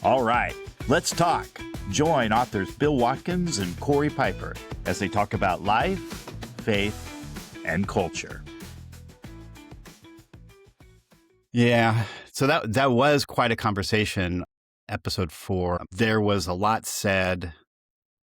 All right, let's talk. Join authors Bill Watkins and Corey Piper as they talk about life, faith, and culture. Yeah, so that was quite a conversation, episode 4. There was a lot said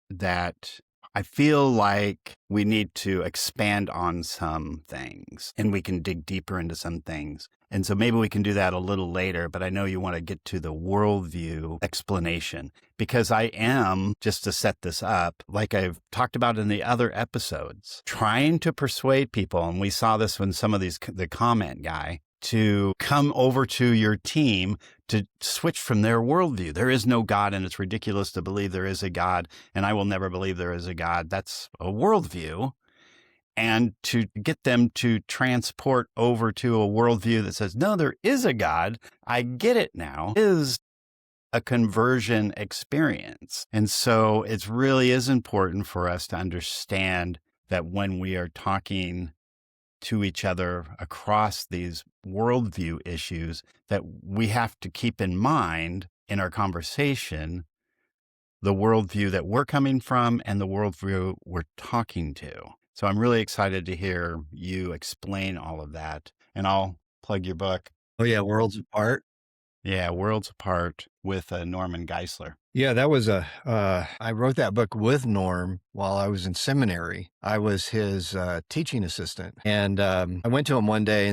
that I feel like we need to expand on some things, and we can dig deeper into some things. And so maybe we can do that a little later, but I know you want to get to the worldview explanation, because I am, just to set this up, like I've talked about in the other episodes, trying to persuade people, and we saw this when some of the comment guy, to come over to your team to switch from their worldview. There is no God, and it's ridiculous to believe there is a God, and I will never believe there is a God. That's a worldview. And to get them to transport over to a worldview that says, no, there is a God, I get it now, is a conversion experience. And so it really is important for us to understand that when we are talking to each other across these worldview issues, that we have to keep in mind in our conversation the worldview that we're coming from and the worldview we're talking to. So I'm really excited to hear you explain all of that. And I'll plug your book. Oh, yeah. Worlds Apart. Yeah. Worlds Apart with Norman Geisler. Yeah, that was I wrote that book with Norm while I was in seminary. I was his teaching assistant. And I went to him one day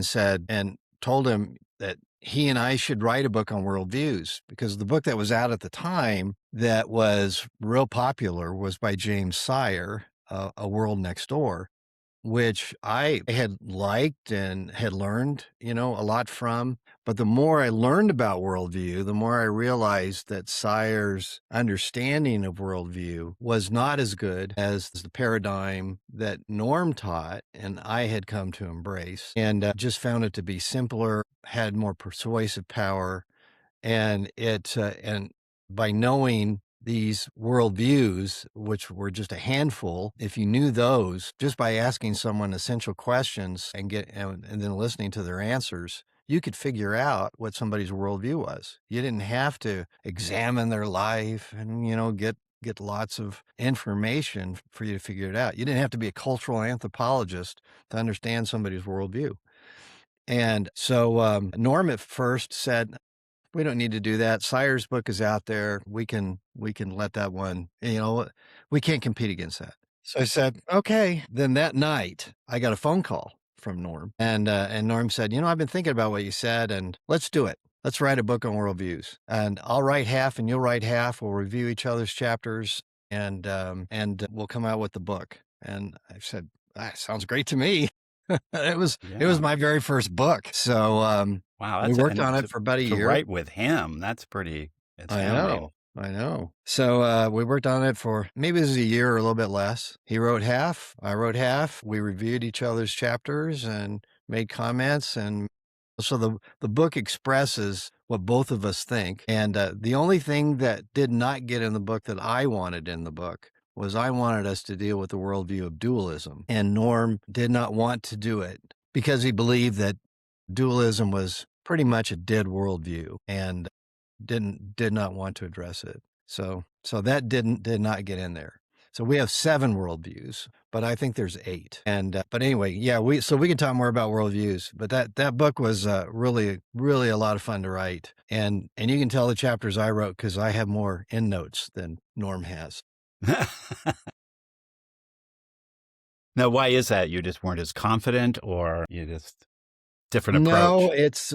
and told him that he and I should write a book on worldviews, because the book that was out at the time that was real popular was by James Sire, A World Next Door, which I had liked and had learned, a lot from. But the more I learned about worldview, the more I realized that Sire's understanding of worldview was not as good as the paradigm that Norm taught and I had come to embrace, and just found it to be simpler, had more persuasive power. And and by knowing these worldviews, which were just a handful, if you knew those, just by asking someone essential questions and then listening to their answers, you could figure out what somebody's worldview was. You didn't have to examine their life and, get lots of information for you to figure it out. You didn't have to be a cultural anthropologist to understand somebody's worldview. And so Norm at first said, we don't need to do that. Sire's book is out there. We can let that one, we can't compete against that. So I said, okay. Then that night I got a phone call from Norm, and Norm said, I've been thinking about what you said, and let's do it. Let's write a book on worldviews, and I'll write half and you'll write half. We'll review each other's chapters, and we'll come out with the book. And I said, sounds great to me. It was my very first book. So, wow, we worked on it for about a year. Write with him. That's pretty. I know. So we worked on it for maybe it was a year or a little bit less. He wrote half. I wrote half. We reviewed each other's chapters and made comments. And so the book expresses what both of us think. And the only thing that did not get in the book that I wanted in the book was I wanted us to deal with the worldview of dualism. And Norm did not want to do it because he believed that dualism was pretty much a dead worldview and did not want to address it. So that did not get in there. So we have 7 worldviews, but I think there's 8. And but anyway, yeah, we can talk more about worldviews. But that book was really a lot of fun to write, and you can tell the chapters I wrote because I have more endnotes than Norm has. Now, why is that? You just weren't as confident, or you just different approach? No, it's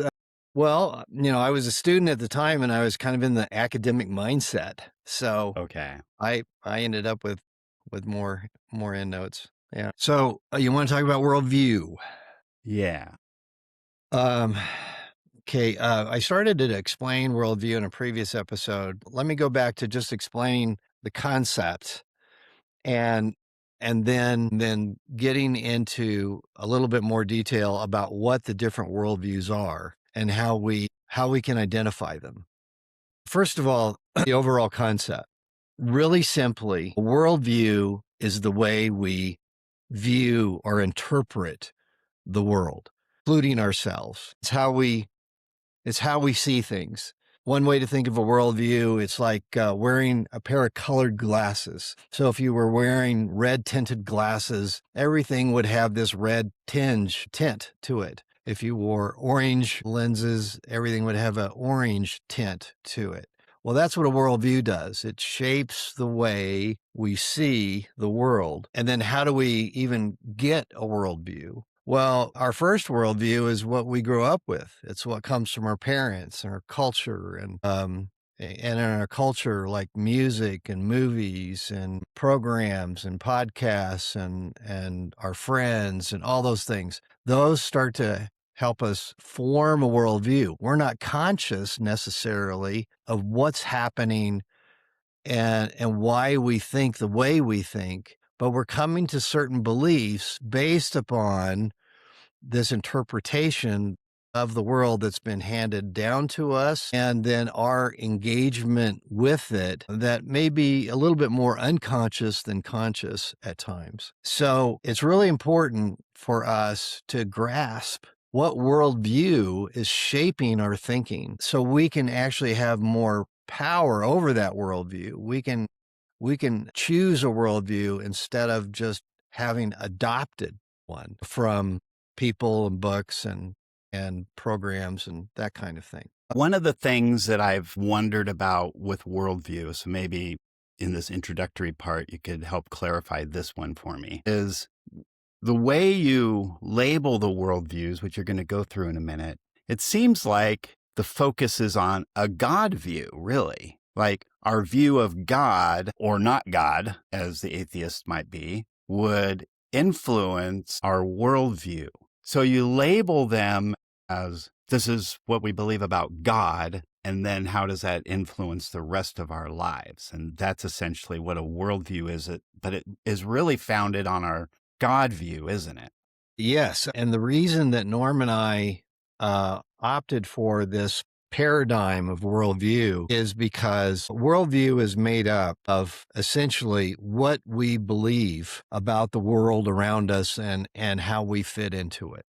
well, I was a student at the time, and I was kind of in the academic mindset. So okay, I ended up with more endnotes. Yeah. So you want to talk about worldview? Yeah. Okay. I started to explain worldview in a previous episode. Let me go back to just explaining the concept, and then getting into a little bit more detail about what the different worldviews are and how we can identify them. First of all, the overall concept. Really simply, worldview is the way we view or interpret the world, including ourselves. It's how we see things. One way to think of a worldview, it's like wearing a pair of colored glasses. So if you were wearing red tinted glasses, everything would have this red tint to it. If you wore orange lenses, everything would have an orange tint to it. Well, that's what a worldview does. It shapes the way we see the world. And then how do we even get a worldview? Well, our first worldview is what we grew up with. It's what comes from our parents and our culture, and in our culture, like music and movies and programs and podcasts and our friends and all those things. Those start to help us form a worldview. We're not conscious necessarily of what's happening and why we think the way we think, but we're coming to certain beliefs based upon this interpretation of the world that's been handed down to us, and then our engagement with it that may be a little bit more unconscious than conscious at times. So it's really important for us to grasp what worldview is shaping our thinking so we can actually have more power over that worldview. We can choose a worldview instead of just having adopted one from people and books and programs and that kind of thing. One of the things that I've wondered about with worldview, so maybe in this introductory part, you could help clarify this one for me, is the way you label the worldviews, which you're going to go through in a minute. It seems like the focus is on a God view, really. Like our view of God, or not God, as the atheist might be, would influence our worldview. So you label them as, this is what we believe about God, and then how does that influence the rest of our lives? And that's essentially what a worldview is. But it is really founded on our God view, isn't it? Yes. And the reason that Norm and I opted for this paradigm of worldview is because worldview is made up of essentially what we believe about the world around us and how we fit into it.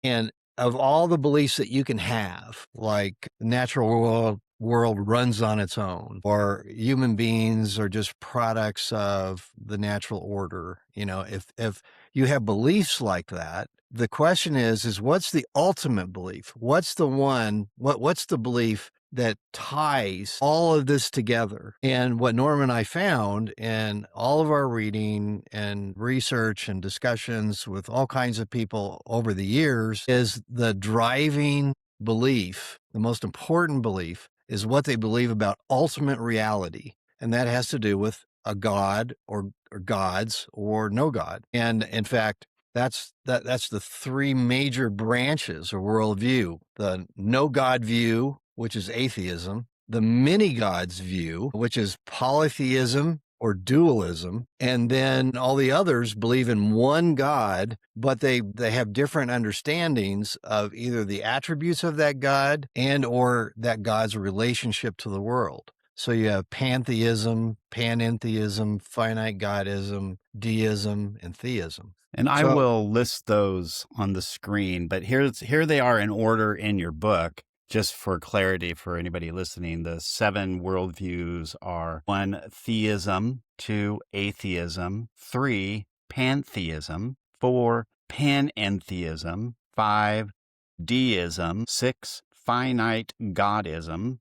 And of all the beliefs that you can have, like the natural world runs on its own, or human beings are just products of the natural order, if you have beliefs like that, the question is what's the ultimate belief? What's the one, what's the belief that ties all of this together? And what Norm and I found in all of our reading and research and discussions with all kinds of people over the years is the driving belief, the most important belief, is what they believe about ultimate reality. And that has to do with a God or gods or no God. And in fact, that's the three major branches of worldview: the no God view, which is atheism; the many gods view, which is polytheism or dualism; and then all the others believe in one God, but they have different understandings of either the attributes of that God and or that God's relationship to the world. So you have pantheism, panentheism, finite godism, deism, and theism. And I will list those on the screen, but here they are in order in your book. Just for clarity for anybody listening, the 7 worldviews are 1, theism; 2, atheism; 3, pantheism; 4, panentheism; 5, deism; 6, finite godism;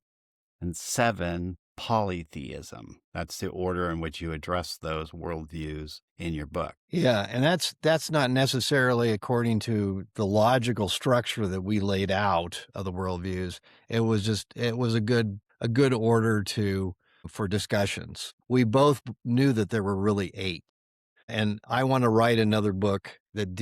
and 7, polytheism. That's the order in which you address those worldviews in your book. Yeah, and that's not necessarily according to the logical structure that we laid out of the worldviews. It was a good order for discussions. We both knew that there were really 8, and I want to write another book that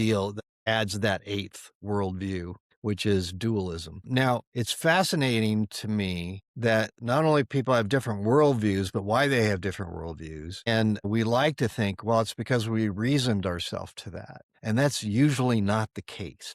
adds that 8th worldview, which is dualism. Now, it's fascinating to me that not only people have different worldviews, but why they have different worldviews. And we like to think, well, it's because we reasoned ourselves to that. And that's usually not the case.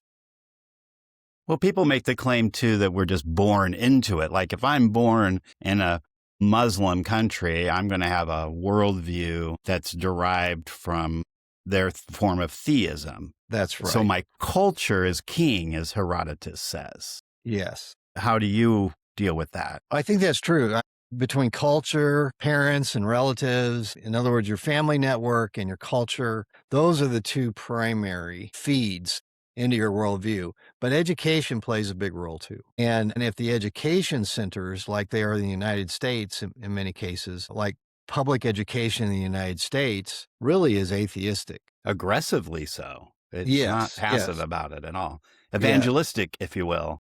Well, people make the claim, too, that we're just born into it. Like if I'm born in a Muslim country, I'm going to have a worldview that's derived from their form of theism. That's right. So my culture is king, as Herodotus says. Yes. How do you deal with that? I think that's true. Between culture, parents, and relatives, in other words, your family network and your culture, those are the two primary feeds into your worldview. But education plays a big role too. And if the education centers, like they are in the United States in many cases, like public education in the United States really is atheistic. Aggressively so. It's not Yes, passive yes, about it at all. yeah. Evangelistic, if you will.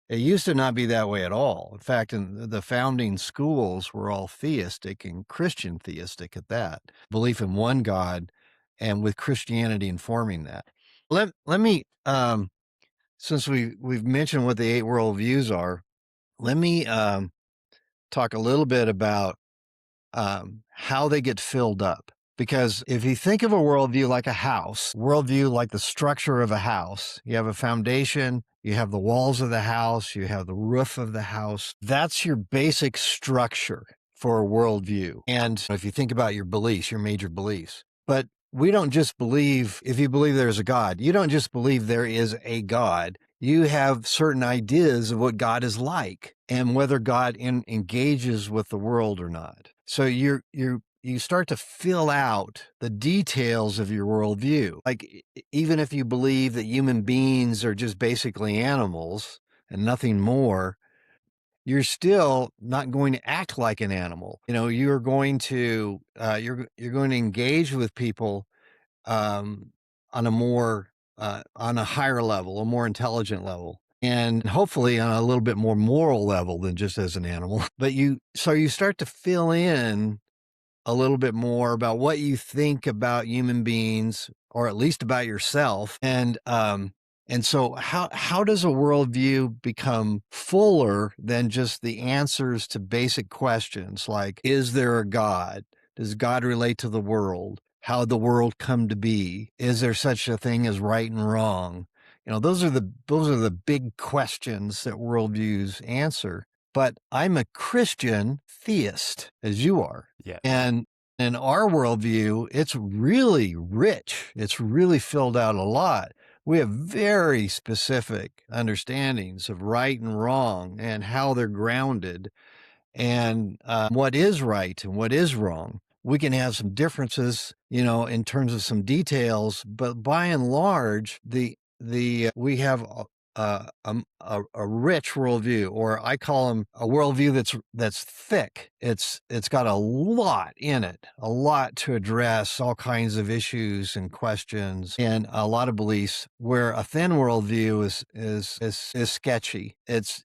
It used to not be that way at all. In fact, in the founding schools were all theistic and Christian theistic at that, belief in one God, and with Christianity informing that. Let me since we've mentioned what the 8 worldviews are, let me talk a little bit about how they get filled up. Because if you think of a worldview like a house, worldview like the structure of a house, you have a foundation, you have the walls of the house, you have the roof of the house. That's your basic structure for a worldview. And if you think about your beliefs, your major beliefs, but we don't just believe, if you believe there's a God, you don't just believe there is a God. You have certain ideas of what God is like and whether God engages with the world or not. So you start to fill out the details of your worldview. Like, even if you believe that human beings are just basically animals and nothing more, you're still not going to act like an animal. You're going to you're going to engage with people on a higher level, a more intelligent level, and hopefully on a little bit more moral level than just as an animal. But you start to fill in a little bit more about what you think about human beings, or at least about yourself. And so how does a worldview become fuller than just the answers to basic questions like, is there a God? Does God relate to the world? How did the world come to be? Is there such a thing as right and wrong? Those are the big questions that worldviews answer. But I'm a Christian theist, as you are. Yes. And in our worldview, it's really rich. It's really filled out a lot. We have very specific understandings of right and wrong and how they're grounded and what is right and what is wrong. We can have some differences, in terms of some details, but by and large, we have a rich worldview, or I call them a worldview that's thick. It's got a lot in it, a lot to address all kinds of issues and questions, and a lot of beliefs. Where a thin worldview is sketchy. It's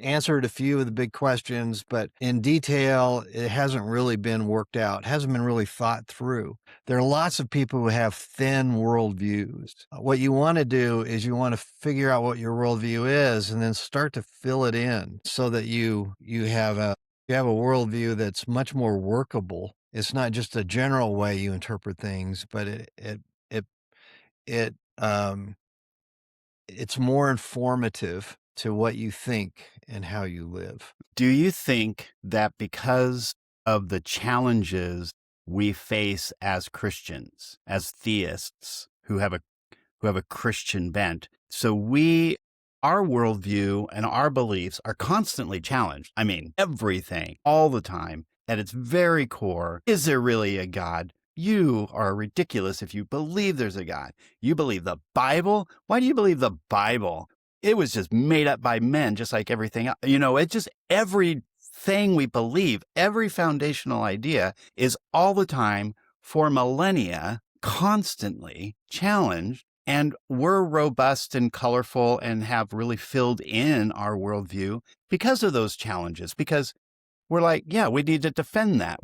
answered a few of the big questions, but in detail, it hasn't really been worked out. It hasn't been really thought through. There are lots of people who have thin worldviews. What you want to do is you want to figure out what your worldview is and then start to fill it in so that you have a worldview that's much more workable. It's not just a general way you interpret things, but it's more informative to what you think and how you live. Do you think that because of the challenges we face as Christians, as theists who have a Christian bent, so our worldview and our beliefs are constantly challenged? I mean, everything, all the time, at its very core. Is there really a God? You are ridiculous if you believe there's a God. You believe the Bible? Why do you believe the Bible? It was just made up by men, just like everything else. It's just everything we believe, every foundational idea is all the time for millennia, constantly challenged. And we're robust and colorful and have really filled in our worldview because of those challenges, because we're like, yeah, we need to defend that.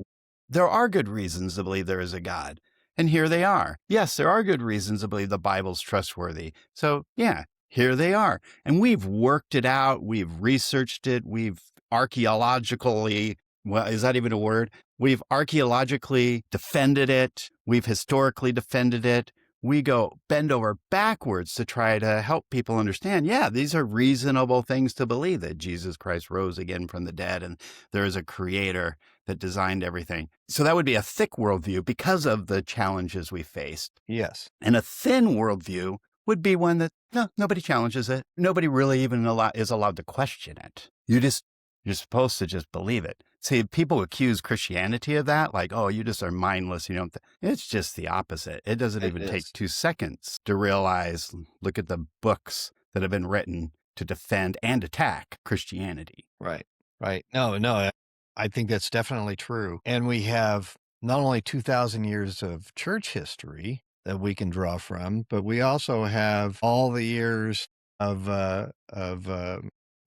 There are good reasons to believe there is a God. And here they are. Yes, there are good reasons to believe the Bible's trustworthy. So yeah, here they are. And we've worked it out. We've researched it. We've archaeologically, well, is that even a word? We've archaeologically defended it. We've historically defended it. We go bend over backwards to try to help people understand, yeah, these are reasonable things to believe, that Jesus Christ rose again from the dead and there is a creator that designed everything. So that would be a thick worldview because of the challenges we faced. Yes. And a thin worldview would be one that no, nobody challenges it. Nobody really even is allowed to question it. You're supposed to just believe it. See, people accuse Christianity of that, like, oh, you just are mindless. You don't. It's just the opposite. It doesn't It even take is. 2 seconds to realize. Look at the books that have been written to defend and attack Christianity. Right. Right. No, I think that's definitely true. And we have not only 2,000 years of church history that we can draw from, but we also have all the years of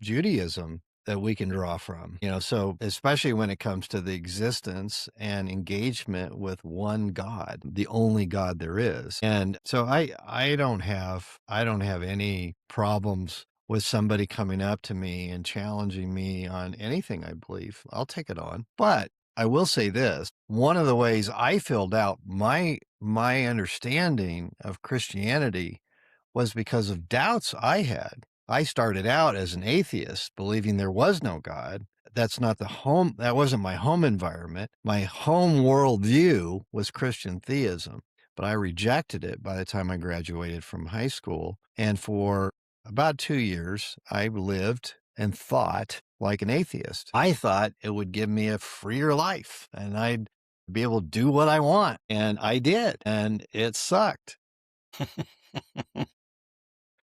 Judaism that we can draw from. So especially when it comes to the existence and engagement with one God, the only God there is. And so I don't have any problems with somebody coming up to me and challenging me on anything I believe. I'll take it on. But I will say this, one of the ways I filled out my understanding of Christianity was because of doubts I had. I started out as an atheist, believing there was no God. That wasn't my home environment. My home worldview was Christian theism, but I rejected it by the time I graduated from high school. And for about 2 years, I lived and thought like an atheist. I thought it would give me a freer life and I'd be able to do what I want. And I did. And it sucked.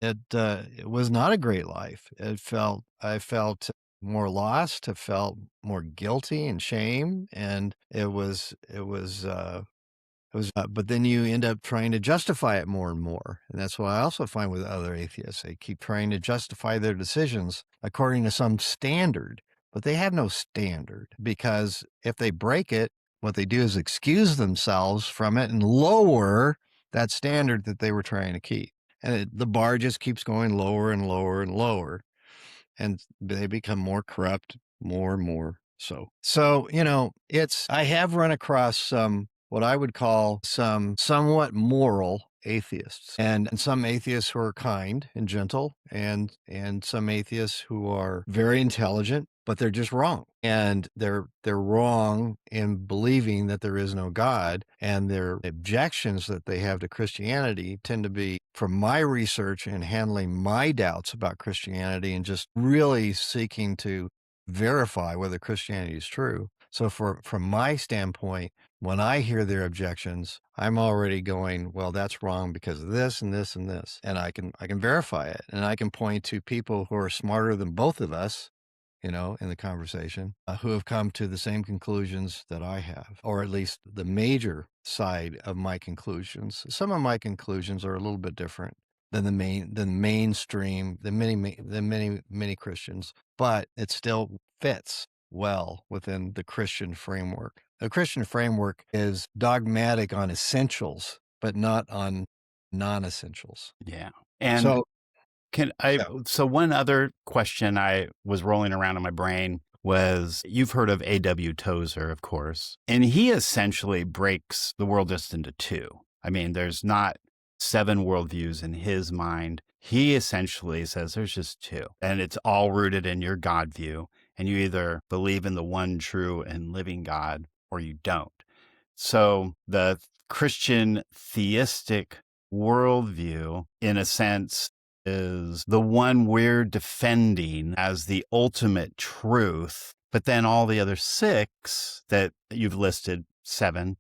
It was not a great life. I felt more lost. I felt more guilty and shame. And but then you end up trying to justify it more and more. And that's what I also find with other atheists. They keep trying to justify their decisions according to some standard, but they have no standard, because if they break it, what they do is excuse themselves from it and lower that standard that they were trying to keep. And the bar just keeps going lower and lower and lower. And they become more corrupt, more and more so. So, I have run across some, what I would call some somewhat moral atheists, and some atheists who are kind and gentle, and some atheists who are very intelligent, but they're just wrong. And they're wrong in believing that there is no God, and their objections that they have to Christianity tend to be, from my research and handling my doubts about Christianity and just really seeking to verify whether Christianity is true. So from my standpoint, when I hear their objections, I'm already going, well, that's wrong because of this and this and this. And I can verify it. And I can point to people who are smarter than both of us, in the conversation, who have come to the same conclusions that I have, or at least the major side of my conclusions. Some of my conclusions are a little bit different than the mainstream, the many Christians, but it still fits well within the Christian framework. The Christian framework is dogmatic on essentials, but not on non-essentials. Yeah. And So, so one other question I was rolling around in my brain was, you've heard of A.W. Tozer, of course, and he essentially breaks the world just into two. I mean, there's not 7 worldviews in his mind. He essentially says there's just 2, and it's all rooted in your God view. And you either believe in the one true and living God or you don't. So the Christian theistic worldview, in a sense, is the one we're defending as the ultimate truth. But then all the other 6 that you've listed, 7,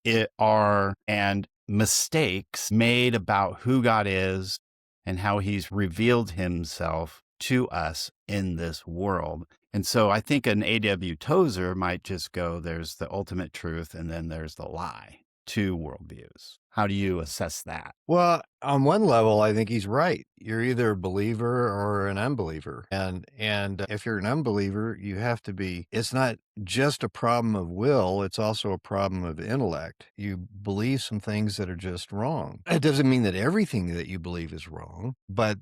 and mistakes made about who God is and how he's revealed himself to us in this world. And so I think an A.W. Tozer might just go, there's the ultimate truth and then there's the lie. 2 worldviews. How do you assess that? well, on one level, I think he's right. You're either a believer or an unbeliever. And if you're an unbeliever, you have to be, it's not just a problem of will, it's also a problem of intellect. You believe some things that are just wrong. It doesn't mean that everything that you believe is wrong, but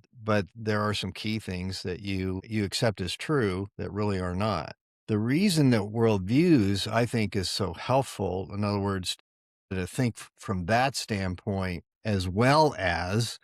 there are some key things that you accept as true that really are not. The reason that worldviews, I think, is so helpful, in other words, to think from that standpoint, as well as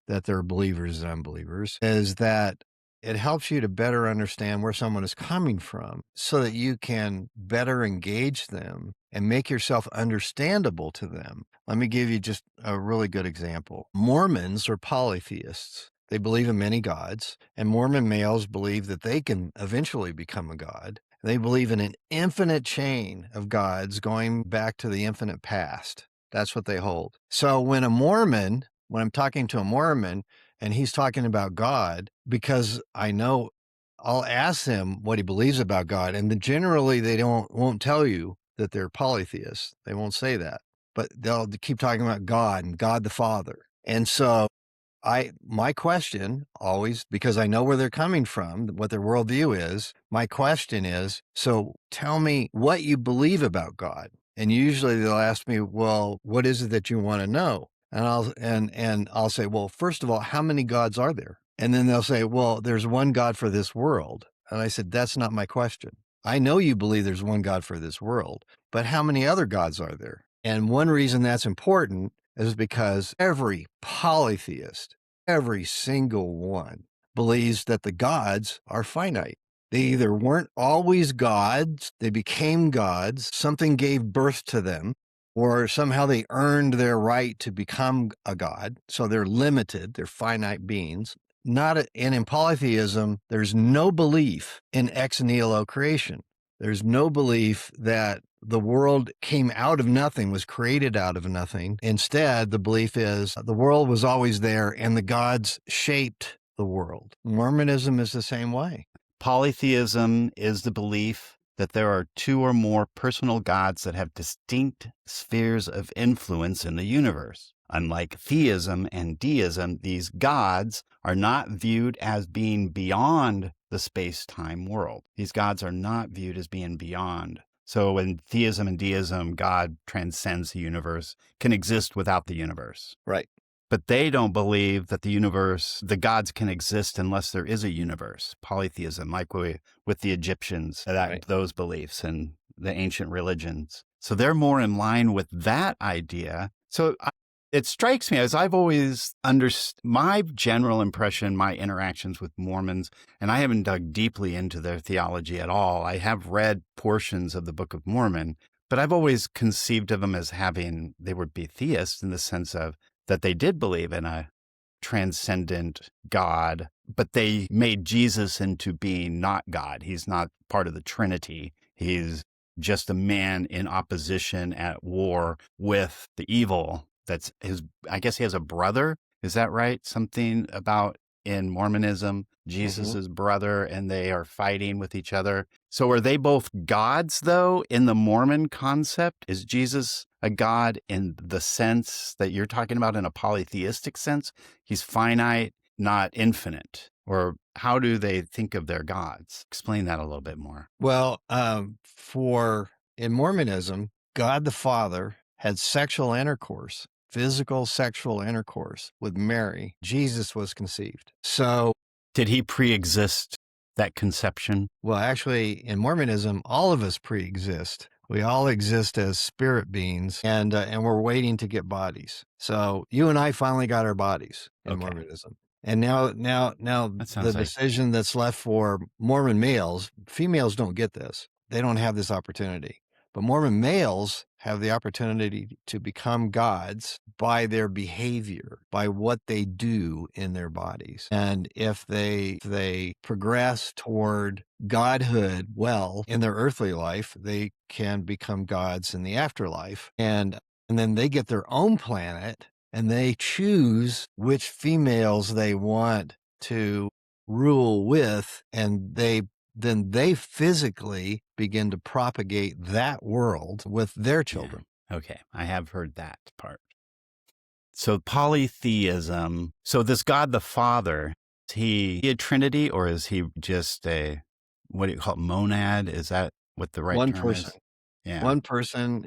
that there are believers and unbelievers, is that it helps you to better understand where someone is coming from so that you can better engage them and make yourself understandable to them. Let me give you just a really good example. Mormons are polytheists. They believe in many gods, and Mormon males believe that they can eventually become a god. They believe in an infinite chain of gods going back to the infinite past. That's what they hold. So when I'm talking to a Mormon and he's talking about God, because I know I'll ask him what he believes about God, and then generally they won't tell you that they're polytheists. They won't say that, but they'll keep talking about God and God the Father. And so my question always, because I know where they're coming from, what their worldview is, my question is, so tell me what you believe about God. And usually they'll ask me, well, what is it that you want to know? And I'll say, well, first of all, how many gods are there? And then they'll say, well, there's one God for this world. And I said, that's not my question. I know you believe there's one God for this world, but how many other gods are there? And one reason that's important is because every polytheist, every single one, believes that the gods are finite. They either weren't always gods, they became gods, something gave birth to them, or somehow they earned their right to become a god. So they're limited, they're finite beings. And in polytheism, there's no belief in ex nihilo creation. There's no belief that the world came out of nothing, was created out of nothing. Instead, the belief is the world was always there and the gods shaped the world. Mormonism is the same way. Polytheism is the belief that there are two or more personal gods that have distinct spheres of influence in the universe. Unlike theism and deism, these gods are not viewed as being beyond the space-time world. These gods are not viewed as being beyond. So in theism and deism, God transcends the universe, can exist without the universe. Right. But they don't believe that the gods can exist unless there is a universe. Polytheism, like with the Egyptians, those beliefs and the ancient religions. So they're more in line with that idea. So it strikes me as I've always understood my general impression, my interactions with Mormons, and I haven't dug deeply into their theology at all. I have read portions of the Book of Mormon, but I've always conceived of them as they would be theists in the sense of that they did believe in a transcendent God, but they made Jesus into being not God. He's not part of the Trinity. He's just a man in opposition at war with the evil. I guess he has a brother. Is that right? Something about in Mormonism, Jesus' brother, and they are fighting with each other. So are they both gods, though, in the Mormon concept? Is Jesus a god in the sense that you're talking about in a polytheistic sense? He's finite, not infinite. Or how do they think of their gods? Explain that a little bit more. Well, in Mormonism, God the Father had physical sexual intercourse with Mary. Jesus was conceived. So did he pre-exist that conception? Well, actually, in Mormonism, all of us pre-exist. We all exist as spirit beings, and we're waiting to get bodies. So you and I finally got our bodies in Mormonism. And now the decision that's left for Mormon males, females don't get this. They don't have this opportunity. But Mormon males have the opportunity to become gods by their behavior, by what they do in their bodies. And if they progress toward godhood well in their earthly life, they can become gods in the afterlife. And then they get their own planet and they choose which females they want to rule with, and then they physically begin to propagate that world with their children. Yeah. Okay, I have heard that part. So polytheism, so this God the Father, is he a Trinity, or is he just what do you call it, monad? Is that what the right term is? Yeah. One person,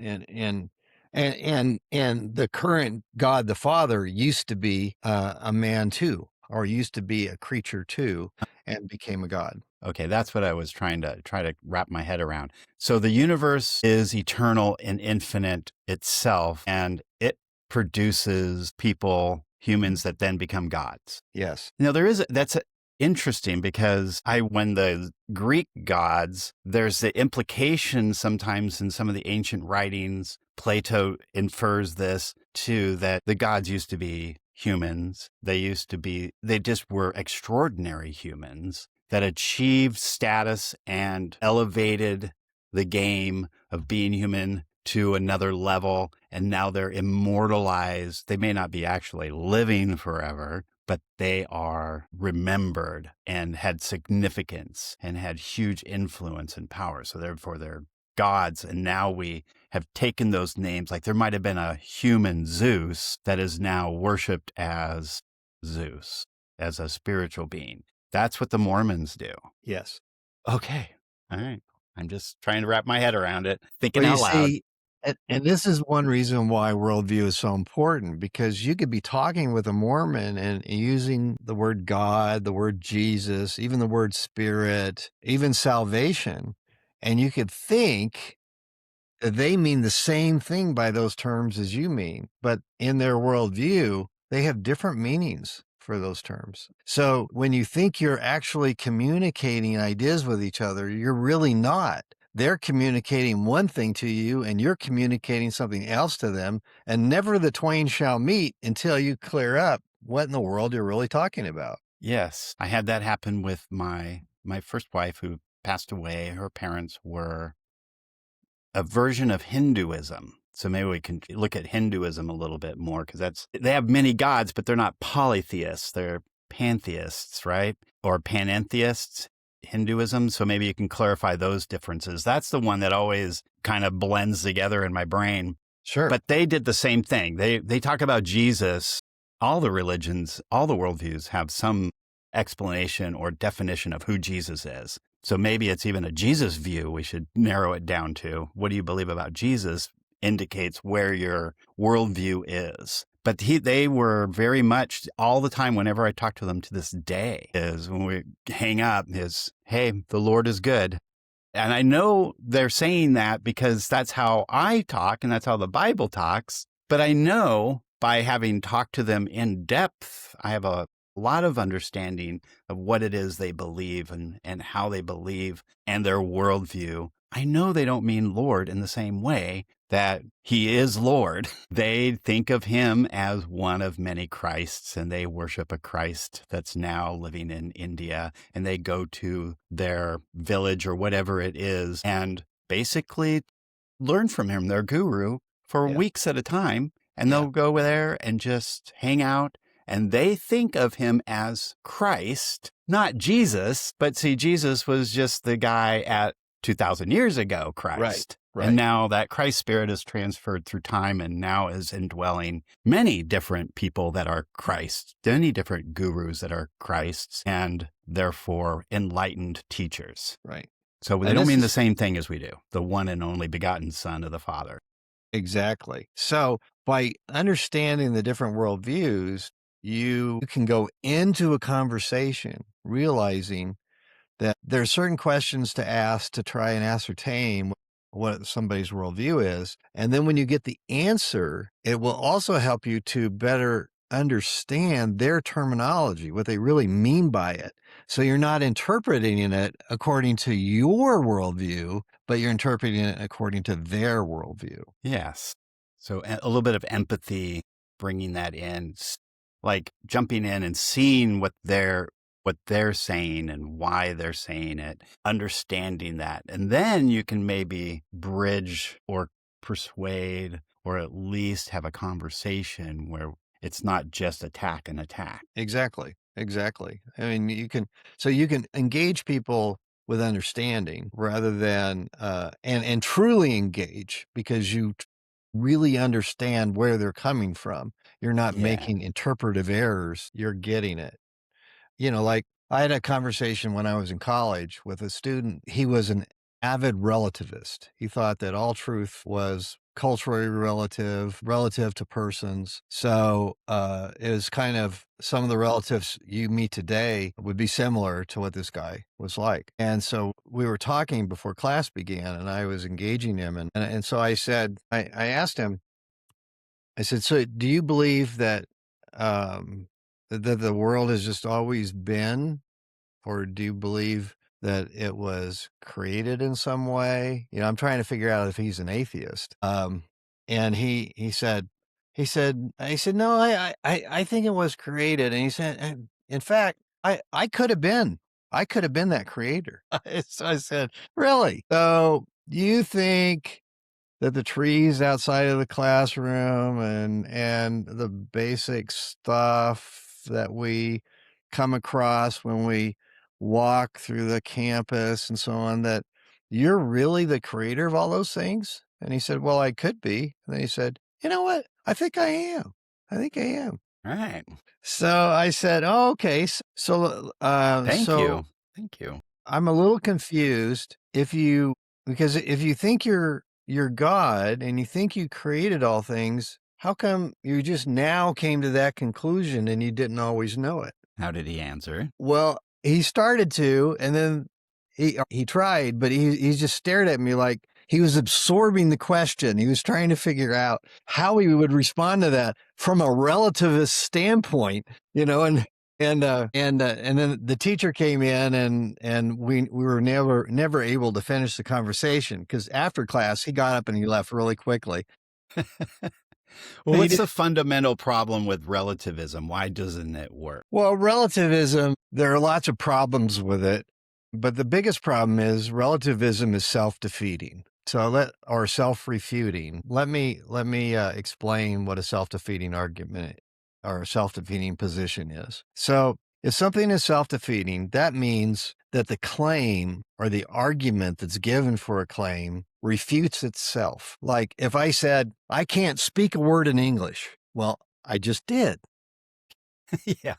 and the current God the Father used to be a man too, or used to be a creature too, and became a god. Okay, that's what I was trying to wrap my head around. So the universe is eternal and infinite itself, and it produces humans that then become gods. Yes. Now interesting because when the Greek gods, there's the implication sometimes in some of the ancient writings, Plato infers this too, that the gods used to be humans. They just were extraordinary humans that achieved status and elevated the game of being human to another level. And now they're immortalized. They may not be actually living forever, but they are remembered and had significance and had huge influence and power. So therefore they're gods. And now we have taken those names, like there might have been a human Zeus that is now worshiped as Zeus, as a spiritual being. That's what the Mormons do. Yes. Okay. All right. I'm just trying to wrap my head around it, thinking Well, out loud. and this is one reason why worldview is so important, because you could be talking with a Mormon and using the word God, the word Jesus, even the word spirit, even salvation, and you could think that they mean the same thing by those terms as you mean, but in their worldview, they have different meanings for those terms. So when you think you're actually communicating ideas with each other, you're really not. They're communicating one thing to you and you're communicating something else to them, and never the twain shall meet until you clear up what in the world you're really talking about. Yes. I had that happen with my first wife who passed away. Her parents were a version of Hinduism. So maybe we can look at Hinduism a little bit more, because they have many gods, but they're not polytheists. They're pantheists, right? Or panentheists, Hinduism. So maybe you can clarify those differences. That's the one that always kind of blends together in my brain. Sure. But they did the same thing. They talk about Jesus. All the religions, all the worldviews have some explanation or definition of who Jesus is. So maybe it's even a Jesus view we should narrow it down to. What do you believe about Jesus indicates where your worldview is. But they were very much all the time, whenever I talk to them to this day, is when we hang up, is, hey, the Lord is good. And I know they're saying that because that's how I talk and that's how the Bible talks. But I know by having talked to them in depth, I have a lot of understanding of what it is they believe and how they believe and their worldview. I know they don't mean Lord in the same way that he is Lord. They think of him as one of many Christs, and they worship a Christ that's now living in India, and they go to their village or whatever it is and basically learn from him, their guru, for weeks at a time. And they'll go there and just hang out. And they think of him as Christ, not Jesus. But see, Jesus was just the guy at 2,000 years ago, Christ. Right. And now that Christ spirit is transferred through time and now is indwelling many different people that are Christ, many different gurus that are Christs, and therefore enlightened teachers. Right. So they don't mean the same thing as we do, the one and only begotten Son of the Father. Exactly. So by understanding the different worldviews, you can go into a conversation realizing that there are certain questions to ask to try and ascertain what somebody's worldview is. And then when you get the answer, it will also help you to better understand their terminology, what they really mean by it. So you're not interpreting it according to your worldview, but you're interpreting it according to their worldview. Yes. So a little bit of empathy, bringing that in, like jumping in and seeing what they're saying and why they're saying it, understanding that. And then you can maybe bridge or persuade or at least have a conversation where it's not just attack and attack. Exactly. I mean, you can engage people with understanding rather than, and truly engage, because you really understand where they're coming from. You're not making interpretive errors. You're getting it. You know, like I had a conversation when I was in college with a student. He was an avid relativist. He thought that all truth was culturally relative to persons. So it was kind of, some of the relatives you meet today would be similar to what this guy was like. And so we were talking before class began, and I was engaging him. And so I said, I asked him, I said, so do you believe that that the world has just always been or do you believe that it was created in some way? I'm trying to figure out if he's an atheist. And I said, no, I think it was created. And he said, in fact, I could have been that creator. So I said, really? So you think that the trees outside of the classroom and the basic stuff that we come across when we walk through the campus and so on, that you're really the creator of all those things? And he said, well, I could be. And then he said, you know what? I think I am. All right. So I said, oh, okay. Thank you. I'm a little confused because if you think you're God and you think you created all things, how come you just now came to that conclusion and you didn't always know it? How did he answer? Well, he started to, and then he tried, but he just stared at me like he was absorbing the question. He was trying to figure out how he would respond to that from a relativist standpoint, and then the teacher came in and we were never able to finish the conversation because after class he got up and he left really quickly. Well, what's the fundamental problem with relativism? Why doesn't it work? Well, relativism, there are lots of problems with it, but the biggest problem is relativism is self-defeating. Or self-refuting. Let me explain what a self-defeating argument or self-defeating position is. So if something is self-defeating, that means that the claim or the argument that's given for a claim refutes itself. Like if I said, I can't speak a word in English, well, I just did. Yeah.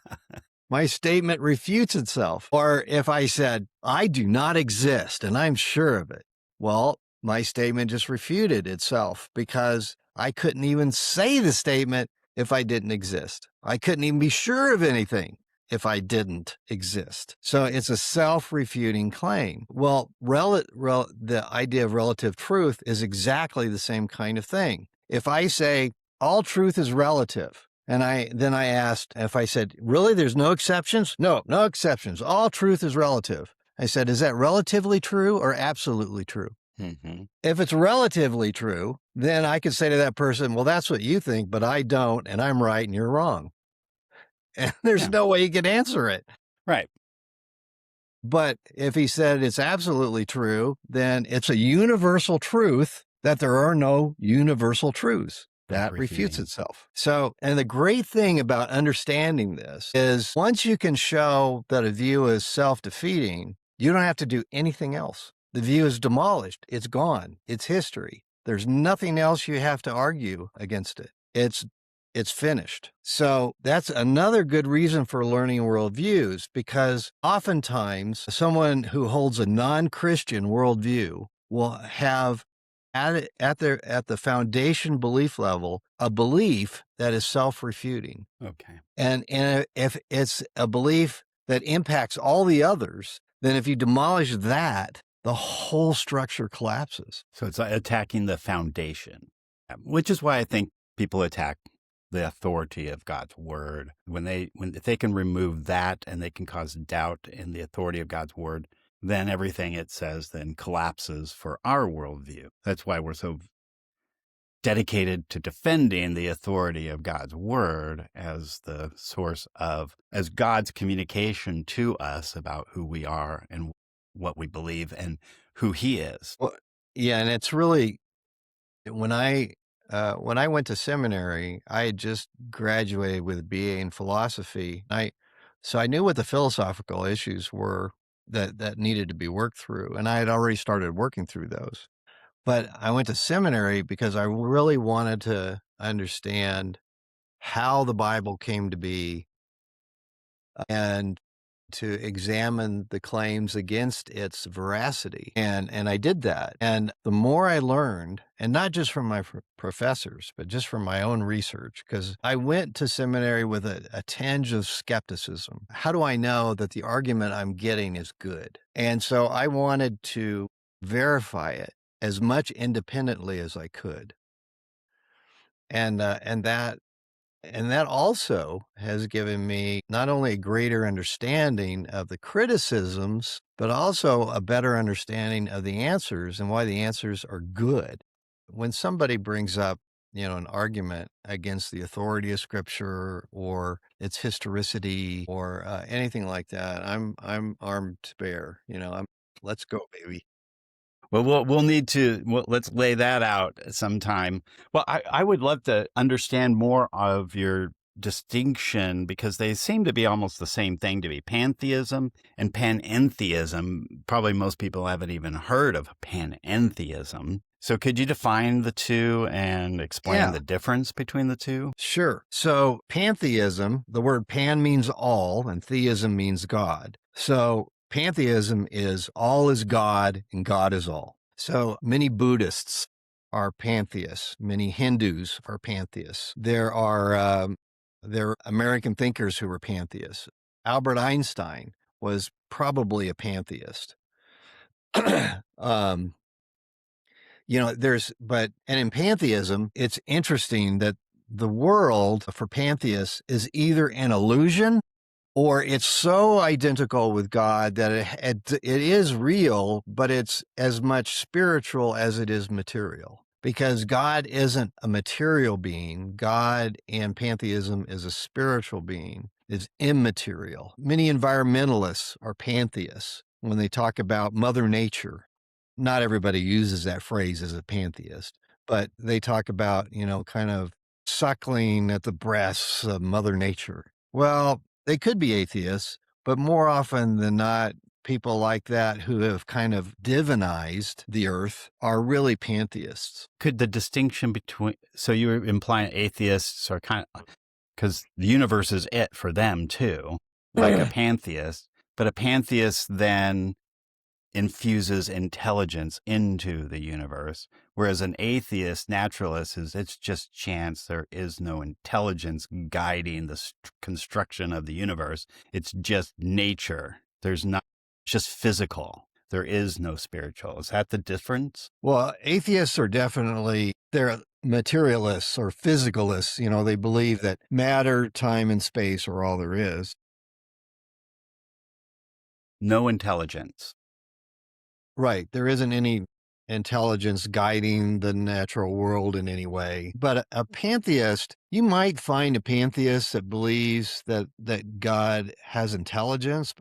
My statement refutes itself. Or if I said, I do not exist and I'm sure of it, well, my statement just refuted itself because I couldn't even say the statement if I didn't exist. I couldn't even be sure of anything if I didn't exist. So it's a self-refuting claim. Well, the idea of relative truth is exactly the same kind of thing. If I say all truth is relative, and then I asked, if I said, really, there's no exceptions? No exceptions. All truth is relative. I said, is that relatively true or absolutely true? Mm-hmm. If it's relatively true, then I could say to that person, well, that's what you think, but I don't, and I'm right and you're wrong. And there's no way you could answer it. Right. But if he said it's absolutely true, then it's a universal truth that there are no universal truths. That refutes itself. So, and the great thing about understanding this is once you can show that a view is self-defeating, you don't have to do anything else. The view is demolished. It's gone. It's history. There's nothing else you have to argue against it. It's finished. So that's another good reason for learning worldviews, because oftentimes someone who holds a non-Christian worldview will have at the foundation belief level a belief that is self-refuting. Okay. And if it's a belief that impacts all the others, then if you demolish that, the whole structure collapses. So it's attacking the foundation, which is why I think people attack the authority of God's word. If they can remove that and they can cause doubt in the authority of God's word, then everything it says then collapses for our worldview. That's why we're so dedicated to defending the authority of God's word as the source as God's communication to us about who we are and what we believe and who he is. Well, yeah. And it's really, when I went to seminary, I had just graduated with a BA in philosophy. So I knew what the philosophical issues were that needed to be worked through. And I had already started working through those. But I went to seminary because I really wanted to understand how the Bible came to be and to examine the claims against its veracity. And I did that. And the more I learned, and not just from my professors, but just from my own research, because I went to seminary with a tinge of skepticism. How do I know that the argument I'm getting is good? And so I wanted to verify it as much independently as I could. And that And that also has given me not only a greater understanding of the criticisms, but also a better understanding of the answers and why the answers are good. When somebody brings up, an argument against the authority of Scripture or its historicity or anything like that, I'm armed to bear. Let's go, baby. Well, we'll need to let's lay that out sometime. Well, I would love to understand more of your distinction because they seem to be almost the same thing to me. Pantheism and panentheism. Probably most people haven't even heard of panentheism. So could you define the two and explain the difference between the two? Sure. So pantheism, the word pan means all and theism means God. So pantheism is all is God and God is all. So many Buddhists are pantheists. Many Hindus are pantheists. There are American thinkers who were pantheists. Albert Einstein was probably a pantheist. And in pantheism, it's interesting that the world for pantheists is either an illusion or it's so identical with God that it is real, but it's as much spiritual as it is material. Because God isn't a material being. God in pantheism is a spiritual being. It's immaterial. Many environmentalists are pantheists when they talk about Mother Nature. Not everybody uses that phrase as a pantheist, but they talk about, kind of suckling at the breasts of Mother Nature. Well, they could be atheists, but more often than not, people like that who have kind of divinized the earth are really pantheists. Could the distinction between, so you're implying atheists are kind of, because the universe is it for them too, like a pantheist, but a pantheist then infuses intelligence into the universe, whereas an atheist naturalist it's just chance. There is no intelligence guiding the construction of the universe. It's just nature. There's not, just physical. There is no spiritual. Is that the difference? Well, atheists are they're materialists or physicalists. They believe that matter, time, and space are all there is. No intelligence. Right. There isn't any intelligence guiding the natural world in any way. But a pantheist, you might find a pantheist that believes that God has intelligence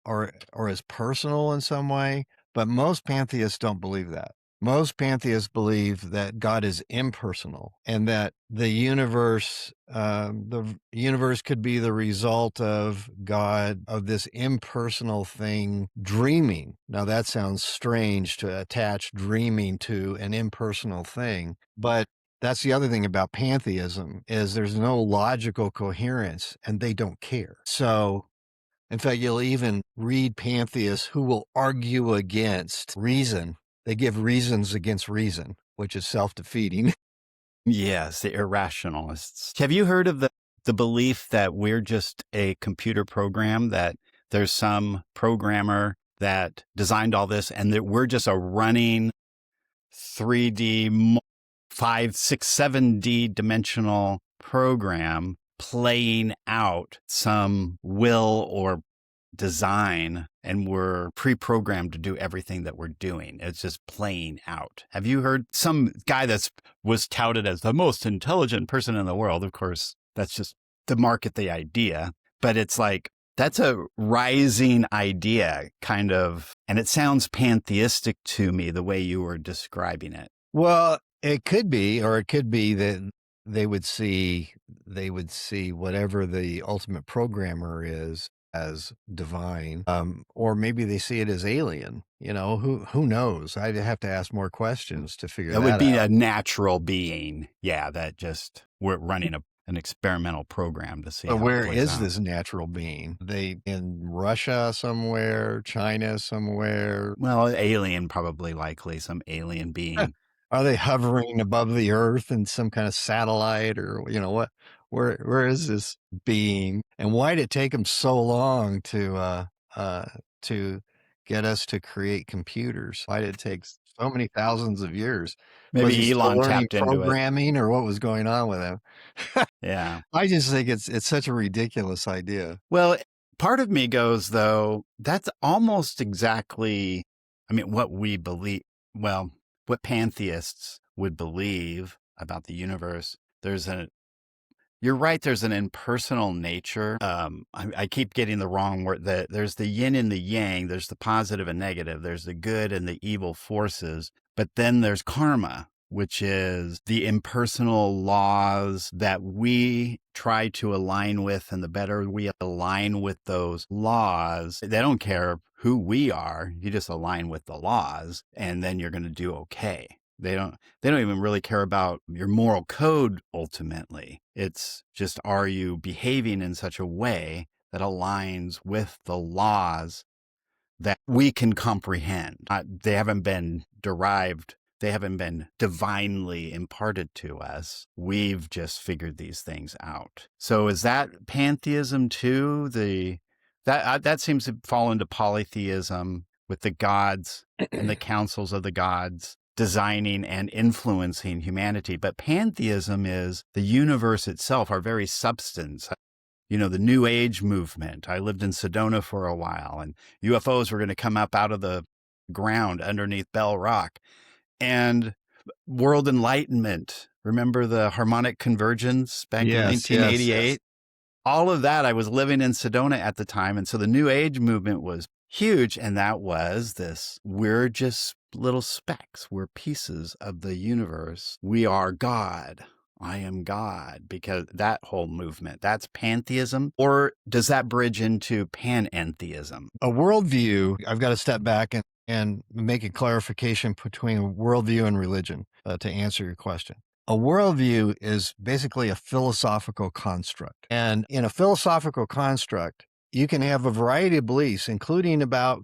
or is personal in some way. But most pantheists don't believe that. Most pantheists believe that God is impersonal and that the universe could be the result of God, of this impersonal thing, dreaming. Now that sounds strange to attach dreaming to an impersonal thing, but that's the other thing about pantheism is there's no logical coherence and they don't care. So in fact, you'll even read pantheists who will argue against reason. They give reasons against reason, which is self-defeating. Yes, the irrationalists. Have you heard of the belief that we're just a computer program, that there's some programmer that designed all this and that we're just a running 3D, 5, 6, 7D dimensional program playing out some will or design, and we're pre-programmed to do everything that we're doing. It's just playing out. Have you heard some guy was touted as the most intelligent person in the world? Of course, that's just to market the idea, but it's like, that's a rising idea kind of, and it sounds pantheistic to me the way you were describing it. Well, it could be, or it could be that they would see whatever the ultimate programmer is as divine, or maybe they see it as alien. Who knows? I'd have to ask more questions to figure that out. It would be a natural being, that just we're running an experimental program to see. But where is this natural being? They in Russia somewhere, China somewhere? Well, alien, probably, likely some alien being. Are they hovering above the earth in some kind of satellite, or what? Where is this being, and why did it take them so long to get us to create computers? Why did it take so many thousands of years. Was he Maybe still Elon learning tapped into it. programming or what was going on with him? Yeah. I just think it's such a ridiculous idea. Well, part of me goes, though, that's almost exactly, I mean, what we believe, well, what pantheists would believe about the universe. You're right, there's an impersonal nature. I keep getting the wrong word. There's the yin and the yang, there's the positive and negative, there's the good and the evil forces, but then there's karma, which is the impersonal laws that we try to align with. And the better we align with those laws, they don't care who we are. You just align with the laws and then you're going to do okay. They don't even really care about your moral code ultimately. It's just, are you behaving in such a way that aligns with the laws that we can comprehend? They haven't been derived. They haven't been divinely imparted to us. We've just figured these things out. So is that pantheism too? That seems to fall into polytheism with the gods and the councils of the gods designing and influencing humanity. But pantheism is the universe itself, our very substance. You know, the New Age movement. I lived in Sedona for a while, and UFOs were going to come up out of the ground underneath Bell Rock. And world enlightenment. Remember the harmonic convergence back in Yes, 1988? yes. All of that, I was living in Sedona at the time. And so the New Age movement was huge. And that was this, we're just little specks. We're pieces of the universe. We are God. I am God. Because that whole movement, that's pantheism. Or does that bridge into panentheism? A worldview, I've got to step back and make a clarification between worldview and religion to answer your question. A worldview is basically a philosophical construct. And in a philosophical construct, you can have a variety of beliefs, including about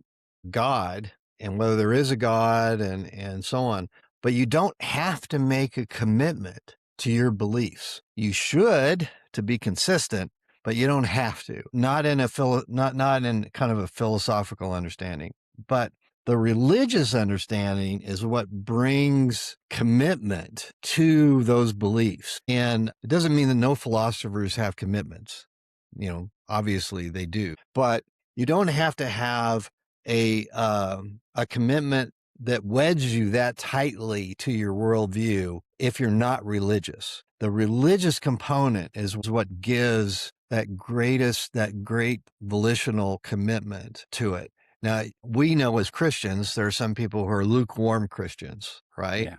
God and whether there is a God and so on. But you don't have to make a commitment to your beliefs. You should to be consistent, but you don't have to. Not in kind of a philosophical understanding, but the religious understanding is what brings commitment to those beliefs. And it doesn't mean that no philosophers have commitments. You know, obviously they do, but you don't have to have a commitment that wedges you that tightly to your worldview if you're not religious. The religious component is what gives that great volitional commitment to it. Now, we know as Christians, there are some people who are lukewarm Christians, right? Yeah.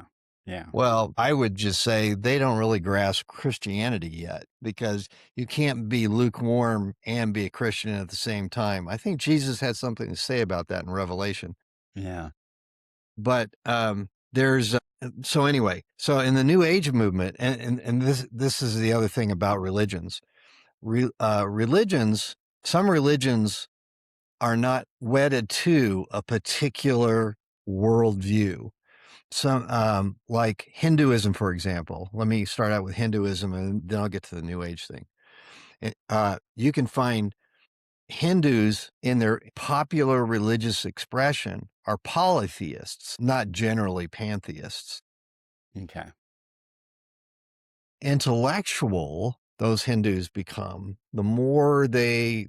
Yeah. Well, I would just say they don't really grasp Christianity yet, because you can't be lukewarm and be a Christian at the same time. I think Jesus had something to say about that in Revelation. Yeah. But there's so anyway, so in the New Age movement, and this is the other thing about religions. Some religions are not wedded to a particular worldview. Some, like Hinduism, for example. Let me start out with Hinduism, and then I'll get to the New Age thing. You can find Hindus in their popular religious expression are polytheists, not generally pantheists. Okay. Intellectual those Hindus become, the more they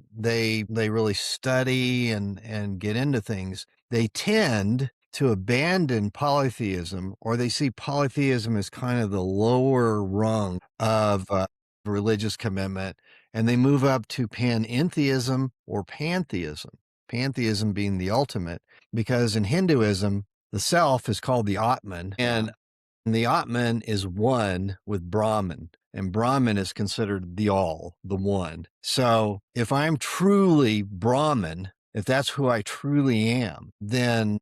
really study and get into things, they tend to abandon polytheism, or they see polytheism as kind of the lower rung of religious commitment, and they move up to panentheism or pantheism. Pantheism being the ultimate, because in Hinduism, the self is called the Atman, and the Atman is one with Brahman, and Brahman is considered the all, the one. So if I'm truly Brahman, if that's who I truly am, then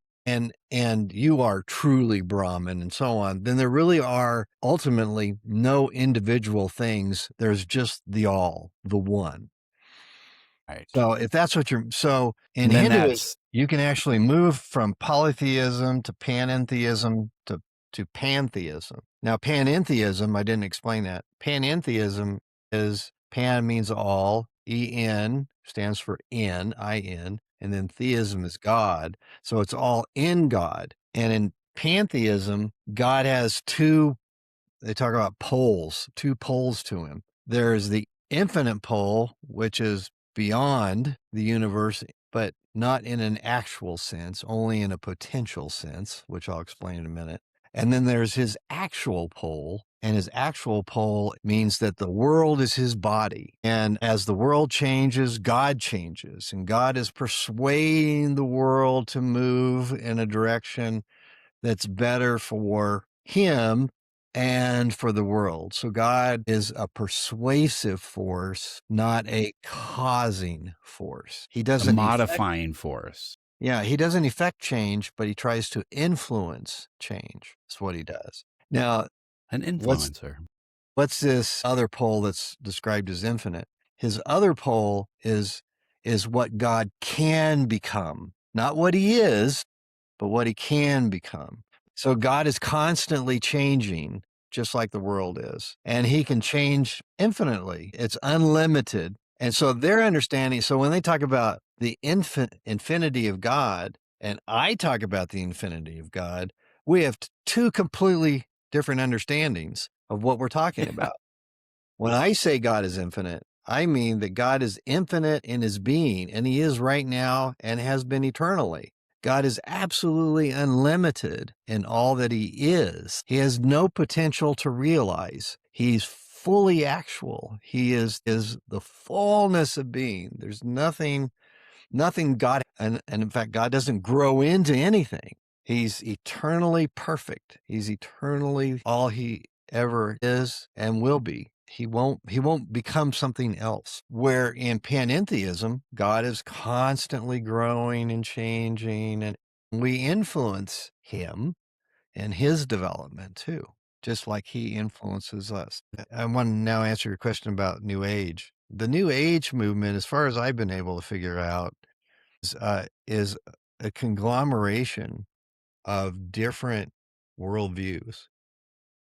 and you are truly Brahman and so on, then there really are ultimately no individual things. There's just the all, the one. Right. So if that's what in And then Hinduism, you can actually move from polytheism to panentheism to pantheism. Now, panentheism, I didn't explain that. Panentheism is, pan means all, En stands for in, I-N, and then theism is God. So it's all in God. And in pantheism, God has two, they talk about poles, two poles to him. There's the infinite pole, which is beyond the universe, but not in an actual sense, only in a potential sense, which I'll explain in a minute. And then there's his actual pole, and his actual pole means that the world is his body. And as the world changes, God changes, and God is persuading the world to move in a direction that's better for him and for the world. So God is a persuasive force, not a causing force. He A doesn't modifying force. he doesn't effect change, but he tries to influence change. That's what he does. Now, An what's influencer. this other pole that's described as infinite? His other pole is what God can become, not what he is, but what he can become. So God is constantly changing, just like the world is, and he can change infinitely. It's unlimited. And so their understanding, so when they talk about the infinity of God, and I talk about the infinity of God, we have two completely different understandings of what we're talking about. When I say God is infinite, I mean that God is infinite in his being, and he is right now and has been eternally. God is absolutely unlimited in all that he is. He has no potential to realize. He's fully actual. He is the fullness of being. There's nothing God, and in fact, God doesn't grow into anything. He's eternally perfect. He's eternally all he ever is and will be. He won't become something else. Where in panentheism, God is constantly growing and changing, and we influence him and his development too, just like he influences us. I want to now answer your question about New Age. The New Age movement, as far as I've been able to figure out, is a conglomeration of different worldviews.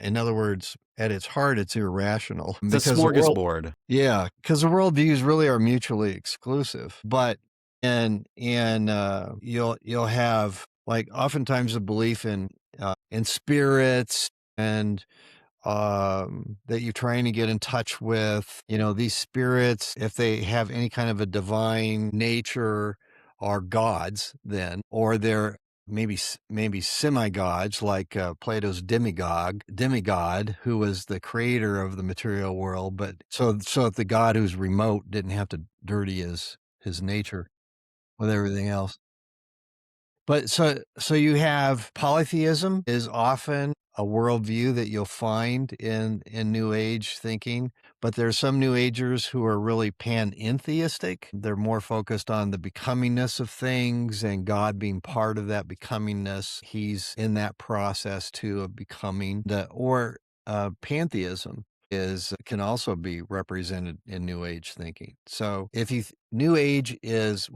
In other words, at its heart, it's irrational. It's a Because smorgasbord. because the worldviews really are mutually exclusive. But you'll have, like, oftentimes a belief in spirits, and that you're trying to get in touch with, these spirits, if they have any kind of a divine nature, are gods then, or they're maybe semi-gods, like Plato's demigod, who was the creator of the material world, but so that the god who's remote didn't have to dirty his nature with everything else. But so you have polytheism is often a worldview that you'll find in New Age thinking, but there's some New Agers who are really panentheistic. They're more focused on the becomingness of things and God being part of that becomingness. He's in that process too of becoming. Pantheism can also be represented in New Age thinking. So if New Age is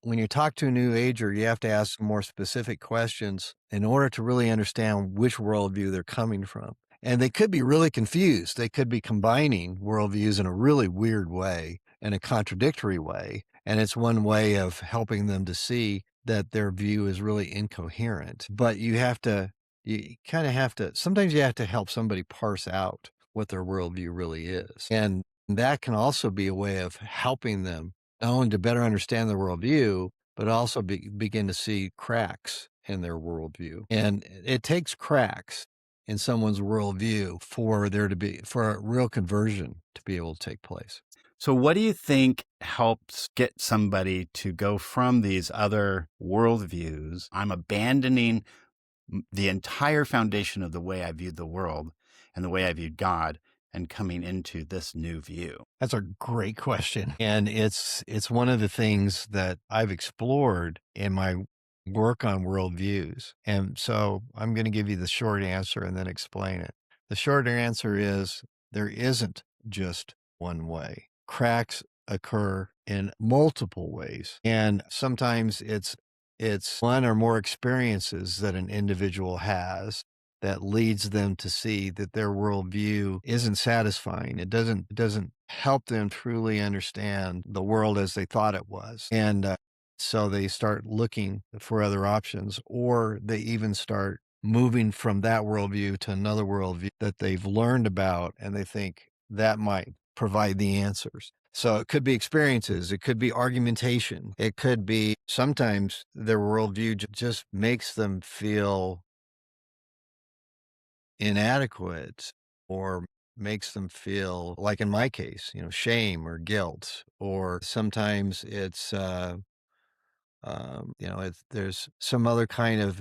when you talk to a New Ager, you have to ask some more specific questions in order to really understand which worldview they're coming from. And they could be really confused. They could be combining worldviews in a really weird way, in a contradictory way. And it's one way of helping them to see that their view is really incoherent. But you kind of have to, sometimes you have to help somebody parse out what their worldview really is. And that can also be a way of helping them not only to better understand their worldview, but also begin to see cracks in their worldview. And it takes cracks in someone's worldview for a real conversion to be able to take place. So what do you think helps get somebody to go from these other worldviews? I'm abandoning the entire foundation of the way I viewed the world and the way I viewed God, and coming into this new view? That's a great question. And it's one of the things that I've explored in my work on worldviews. And so I'm going to give you the short answer and then explain it. The short answer is there isn't just one way. Cracks occur in multiple ways. And sometimes it's one or more experiences that an individual has that leads them to see that their worldview isn't satisfying. It doesn't help them truly understand the world as they thought it was. And so they start looking for other options, or they even start moving from that worldview to another worldview that they've learned about, and they think that might provide the answers. So it could be experiences, it could be argumentation, it could be sometimes their worldview just makes them feel inadequate, or makes them feel, like in my case, shame or guilt, or sometimes it's, there's some other kind of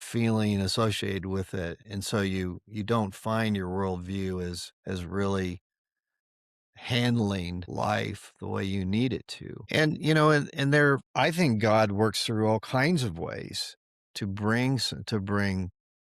feeling associated with it. And so you don't find your worldview as really handling life the way you need it to. And, and there, I think God works through all kinds of ways to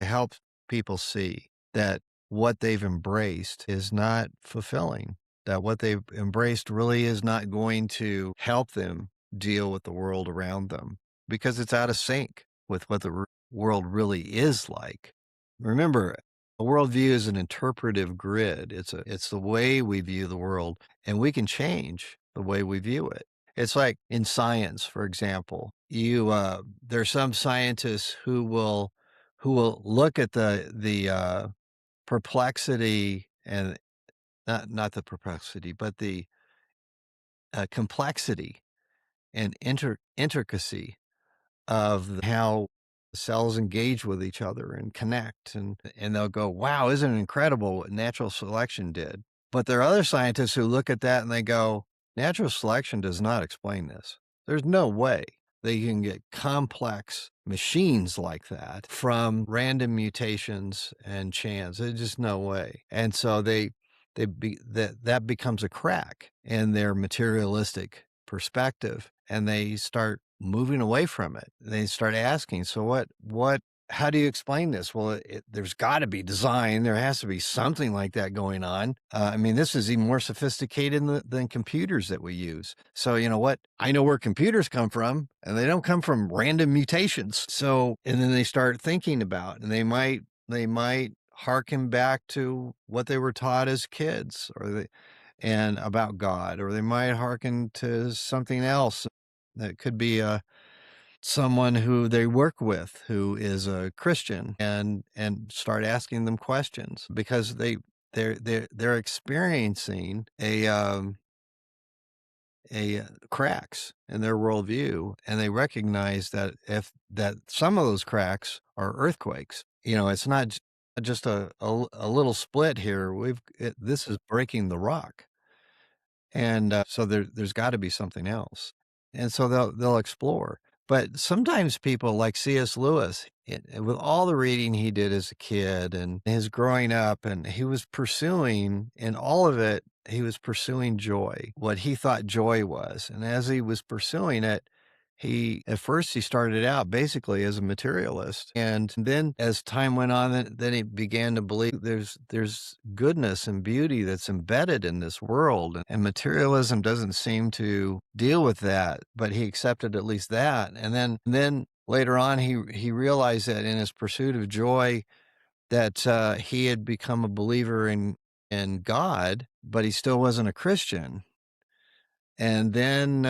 help people see that what they've embraced is not fulfilling, that what they've embraced really is not going to help them deal with the world around them, because it's out of sync with what the world really is like. Remember, a worldview is an interpretive grid. It's the way we view the world, and we can change the way we view it. It's like in science, for example. There's some scientists who will look at the perplexity, and not the perplexity, but the complexity and intricacy of how cells engage with each other and connect, and they'll go, wow, isn't it incredible what natural selection did? But there are other scientists who look at that and they go, natural selection does not explain this. There's no way they can get complex machines like that from random mutations and chance. There's just no way. And so that becomes a crack in their materialistic perspective, and they start moving away from it. They start asking, so how do you explain this? Well, there's got to be design. There has to be something like that going on. I mean, this is even more sophisticated than computers that we use. So you know what? I know where computers come from, and they don't come from random mutations. So, and then they start thinking about, and they might harken back to what they were taught as kids, and about God, or they might harken to something else that could be someone who they work with who is a Christian, and start asking them questions, because they're experiencing a cracks in their worldview, and they recognize that some of those cracks are earthquakes. It's not just a little split here. This is breaking the rock. And so there's got to be something else. And so they'll explore. But sometimes people like C.S. Lewis, with all the reading he did as a kid and his growing up, and he was pursuing, in all of it, he was pursuing joy, what he thought joy was. And as he was pursuing it, at first he started out basically as a materialist. And then as time went on, then he began to believe there's goodness and beauty that's embedded in this world. And materialism doesn't seem to deal with that, but he accepted at least that. And then later on, he realized that in his pursuit of joy, that he had become a believer in God, but he still wasn't a Christian. And then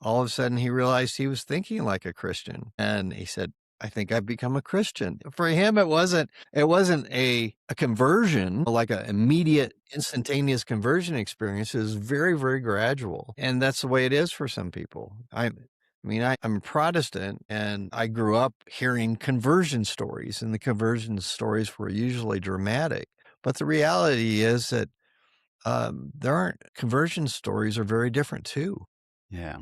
all of a sudden he realized he was thinking like a Christian, and he said, I think I've become a Christian. For him, it wasn't a conversion, like an immediate, instantaneous conversion experience. It was very, very gradual. And that's the way it is for some people. I'm a Protestant, and I grew up hearing conversion stories, and the conversion stories were usually dramatic. But the reality is that there aren't conversion stories are very different too. Yeah.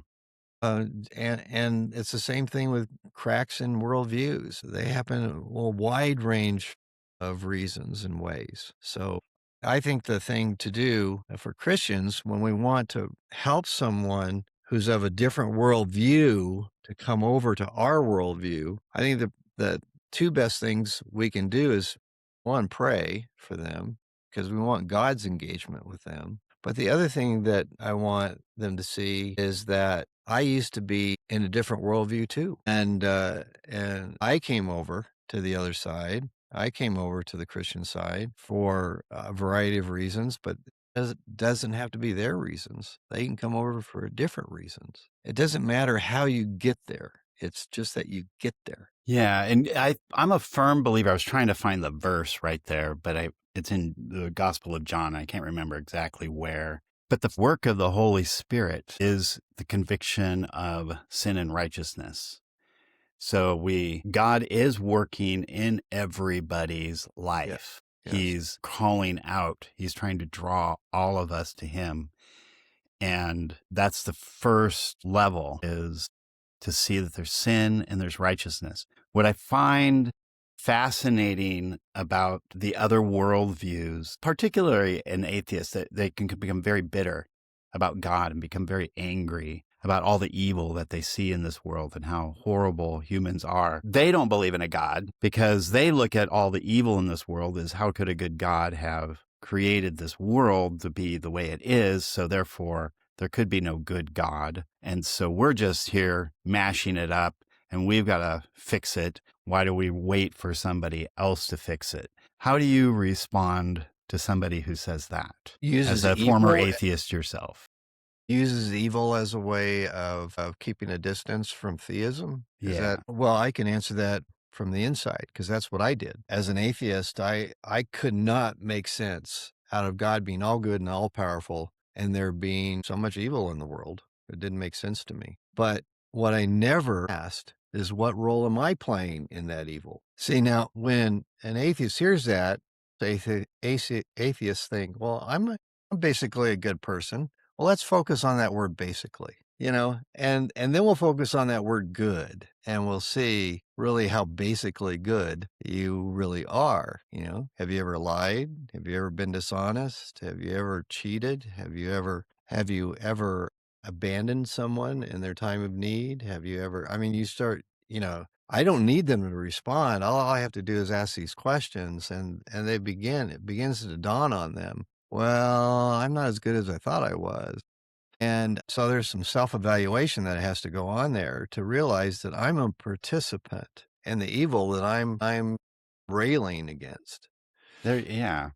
And it's the same thing with cracks in worldviews. They happen in a wide range of reasons and ways. So I think the thing to do for Christians when we want to help someone who's of a different worldview to come over to our worldview, I think the two best things we can do is, one, pray for them, because we want God's engagement with them. But the other thing that I want them to see is that I used to be in a different worldview too. And I came over to the other side. I came over to the Christian side for a variety of reasons, but it doesn't have to be their reasons. They can come over for different reasons. It doesn't matter how you get there. It's just that you get there. Yeah, and I'm a firm believer. I was trying to find the verse right there, but it's in the Gospel of John. I can't remember exactly where. But the work of the Holy Spirit is the conviction of sin and righteousness. So God is working in everybody's life. Yes. He's calling out. He's trying to draw all of us to him. And that's the first level, is to see that there's sin and there's righteousness. What I find fascinating about the other worldviews, particularly in atheists, that they can become very bitter about God and become very angry about all the evil that they see in this world and how horrible humans are. They don't believe in a God because they look at all the evil in this world as, how could a good God have created this world to be the way it is? So therefore, there could be no good God. And so we're just here mashing it up and we've got to fix it. Why do we wait for somebody else to fix it? How do you respond to somebody who says that? Uses as a former atheist yourself. Uses evil as a way of keeping a distance from theism? Well, I can answer that from the inside, because that's what I did. As an atheist, I could not make sense out of God being all good and all powerful and there being so much evil in the world. It didn't make sense to me. But what I never asked is, what role am I playing in that evil? See, now, when an atheist hears that, atheists think, well, I'm basically a good person. Well, let's focus on that word basically, and then we'll focus on that word good, and we'll see really how basically good you really are. Have you ever lied? Have you ever been dishonest? Have you ever cheated? Have you ever abandoned someone in their time of need? Have you ever, you start, I don't need them to respond. All I have to do is ask these questions, and it begins to dawn on them. Well, I'm not as good as I thought I was. And so there's some self-evaluation that has to go on there to realize that I'm a participant in the evil that I'm railing against. Yeah.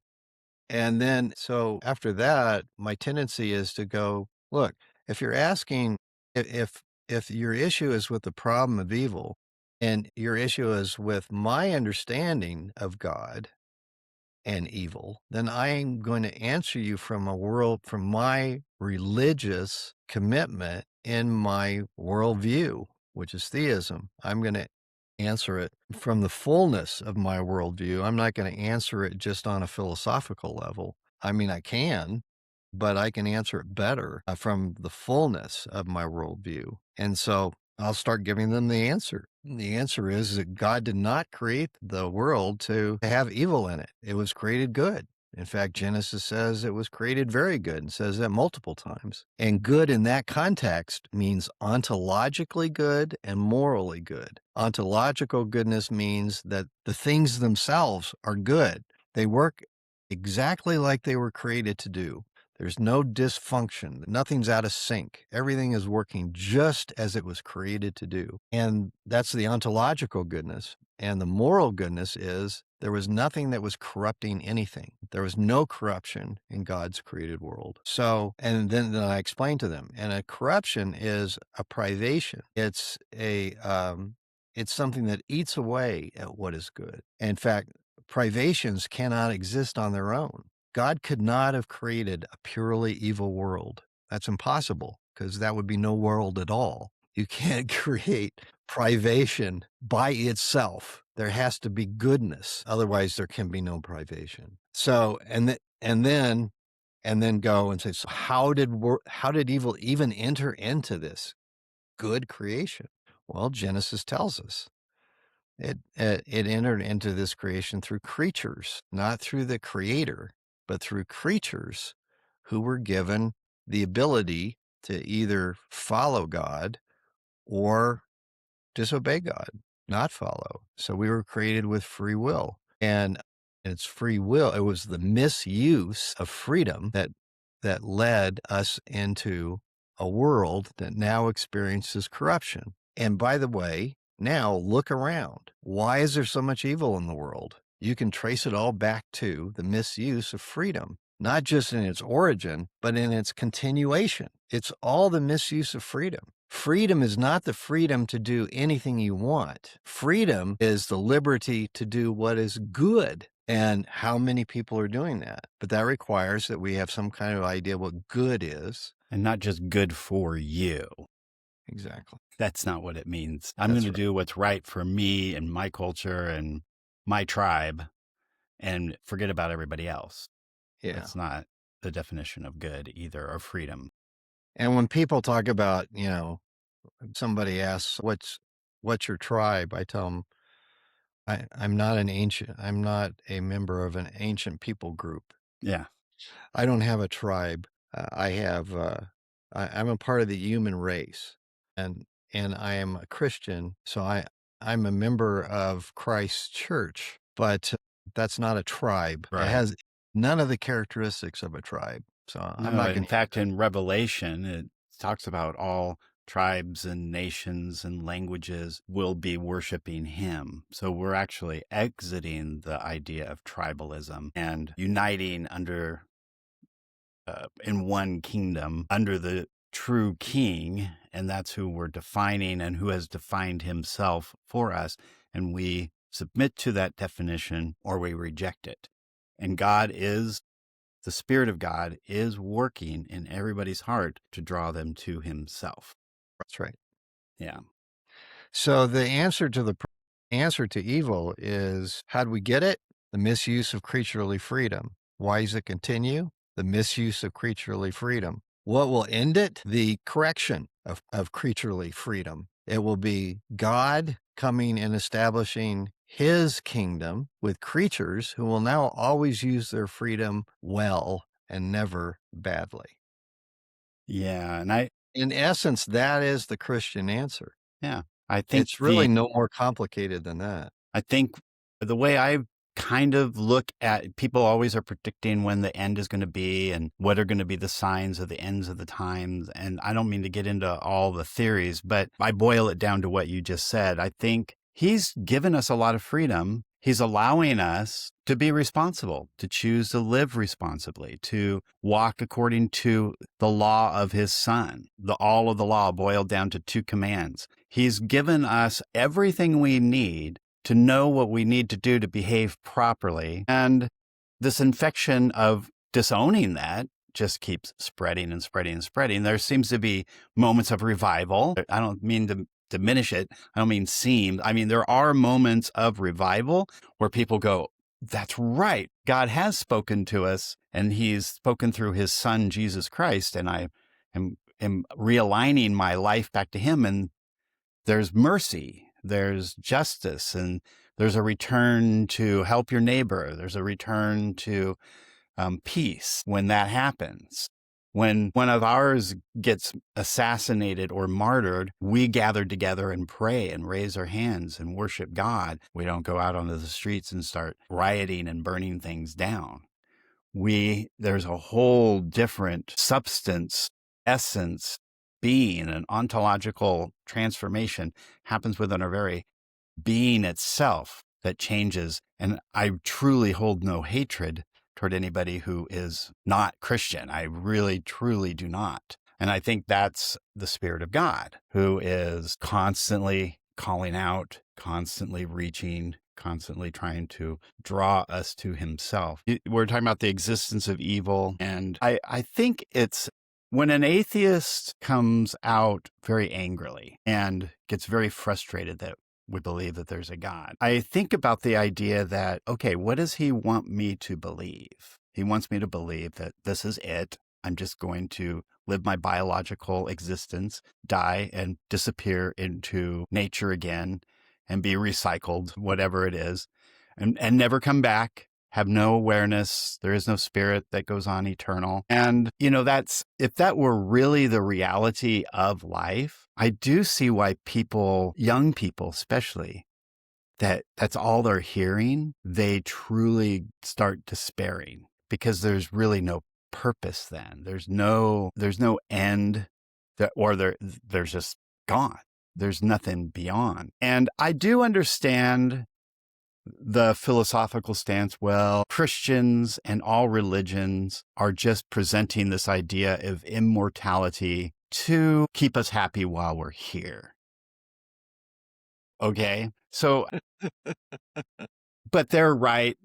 And then, so after that, my tendency is to go, look, if you're asking, if your issue is with the problem of evil and your issue is with my understanding of God and evil, then I'm going to answer you from my religious commitment in my worldview, which is theism. I'm going to answer it from the fullness of my worldview. I'm not going to answer it just on a philosophical level. I can, but I can answer it better from the fullness of my worldview. And so I'll start giving them the answer. The answer is that God did not create the world to have evil in it. It was created good. In fact, Genesis says it was created very good, and says that multiple times. And good in that context means ontologically good and morally good. Ontological goodness means that the things themselves are good. They work exactly like they were created to do. There's no dysfunction. Nothing's out of sync. Everything is working just as it was created to do. And that's the ontological goodness. And the moral goodness is there was nothing that was corrupting anything. There was no corruption in God's created world. So, and then I explained to them, and a corruption is a privation. It's something that eats away at what is good. In fact, privations cannot exist on their own. God could not have created a purely evil world. That's impossible, because that would be no world at all. You can't create privation by itself. There has to be goodness. Otherwise, there can be no privation. So, and then go and say, so how did evil even enter into this good creation? Well, Genesis tells us. It entered into this creation through creatures, not through the creator, but through creatures who were given the ability to either follow God or disobey God, not follow. So we were created with free will, and it's free will. It was the misuse of freedom that led us into a world that now experiences corruption. And by the way, now look around. Why is there so much evil in the world? You can trace it all back to the misuse of freedom, not just in its origin, but in its continuation. It's all the misuse of freedom. Freedom is not the freedom to do anything you want. Freedom is the liberty to do what is good. And how many people are doing that? But that requires that we have some kind of idea what good is. And not just good for you. Exactly. That's not what it means. I'm going to do what's right for me and my culture and my tribe and forget about everybody else. Yeah. That's not the definition of good either, or freedom. And when people talk about, somebody asks, what's your tribe? I tell them, I'm not a member of an ancient people group. Yeah. I don't have a tribe. I'm a part of the human race, and I am a Christian. So I'm a member of Christ's church, but that's not a tribe. Right. It has none of the characteristics of a tribe. So I'm No, not in fact, in Revelation, it talks about all tribes and nations and languages will be worshiping him. So we're actually exiting the idea of tribalism and uniting under in one kingdom under the true king, and that's who we're defining and who has defined himself for us, and we submit to that definition or we reject it. And the Spirit of God is working in everybody's heart to draw them to himself. That's right. Yeah. So the answer to evil is, how do we get it? The misuse of creaturely freedom. Why does it continue? The misuse of creaturely freedom. What will end it? The correction of creaturely freedom. It will be God coming and establishing his kingdom with creatures who will now always use their freedom well and never badly. Yeah. And in essence, that is the Christian answer. Yeah. I think it's really no more complicated than that. I think the way I kind of look at, people always are predicting when the end is going to be and what are going to be the signs of the ends of the times. And I don't mean to get into all the theories, but I boil it down to what you just said. I think he's given us a lot of freedom. He's allowing us to be responsible, to choose to live responsibly, to walk according to the law of his son. All of the law boiled down to 2 commands. He's given us everything we need to know what we need to do to behave properly. And this infection of disowning that just keeps spreading and spreading and spreading. There seems to be moments of revival. I don't mean to diminish it. I don't mean I mean, there are moments of revival where people go, that's right. God has spoken to us, and he's spoken through his son, Jesus Christ. And I am realigning my life back to him. And there's mercy, there's justice, and there's a return to help your neighbor. There's a return to peace when that happens. When one of ours gets assassinated or martyred, we gather together and pray and raise our hands and worship God. We don't go out onto the streets and start rioting and burning things down. There's a whole different substance, essence, being, an ontological transformation happens within our very being itself that changes. And I truly hold no hatred toward anybody who is not Christian. I really, truly do not. And I think that's the Spirit of God, who is constantly calling out, constantly reaching, constantly trying to draw us to himself. We're talking about the existence of evil. And I think it's when an atheist comes out very angrily and gets very frustrated that we believe that there's a God, I think about the idea that, okay, what does he want me to believe? He wants me to believe that this is it. I'm just going to live my biological existence, die and disappear into nature again and be recycled, whatever it is, and never come back. Have no awareness. There is no spirit that goes on eternal. And, if that were really the reality of life, I do see why young people especially, that's all they're hearing. They truly start despairing because there's really no purpose then. There's no end, there's just gone. There's nothing beyond. And I do understand the philosophical stance. Well, Christians and all religions are just presenting this idea of immortality to keep us happy while we're here. Okay. So, but they're right.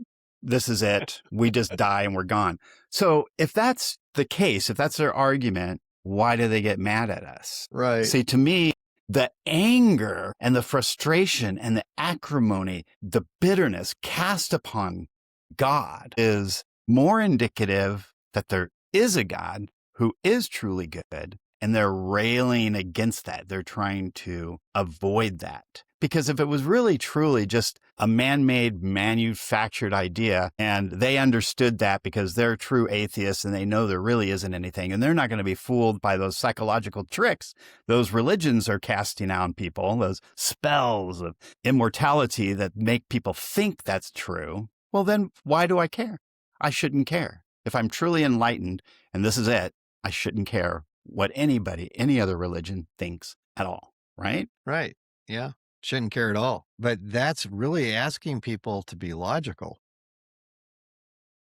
This is it. We just die and we're gone. So if that's the case, if that's their argument, why do they get mad at us? Right. See, to me, the anger and the frustration and the acrimony, the bitterness cast upon God is more indicative that there is a God who is truly good, and they're railing against that. They're trying to avoid that. Because if it was really truly just a man-made, manufactured idea, and they understood that because they're true atheists and they know there really isn't anything, and they're not going to be fooled by those psychological tricks those religions are casting on people, those spells of immortality that make people think that's true, well, then why do I care? I shouldn't care. If I'm truly enlightened and this is it, I shouldn't care what anybody, any other religion thinks at all, right? Right. Yeah. Shouldn't care at all. But that's really asking people to be logical.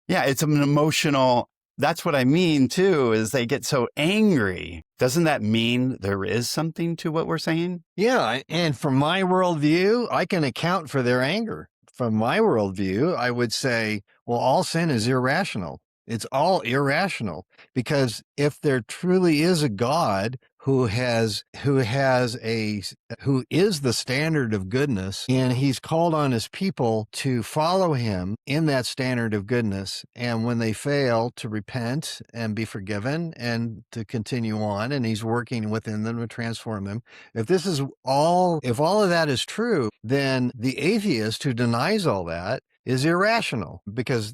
Yeah, it's an emotional, that's what I mean too, is they get so angry. Doesn't that mean there is something to what we're saying? Yeah. And from my worldview, I can account for their anger. From my worldview, I would say, well, all sin is irrational. It's all irrational, because if there truly is a God who is the standard of goodness, and he's called on his people to follow him in that standard of goodness, and when they fail, to repent and be forgiven and to continue on, and he's working within them to transform them. If all of that is true, then the atheist who denies all that is irrational, because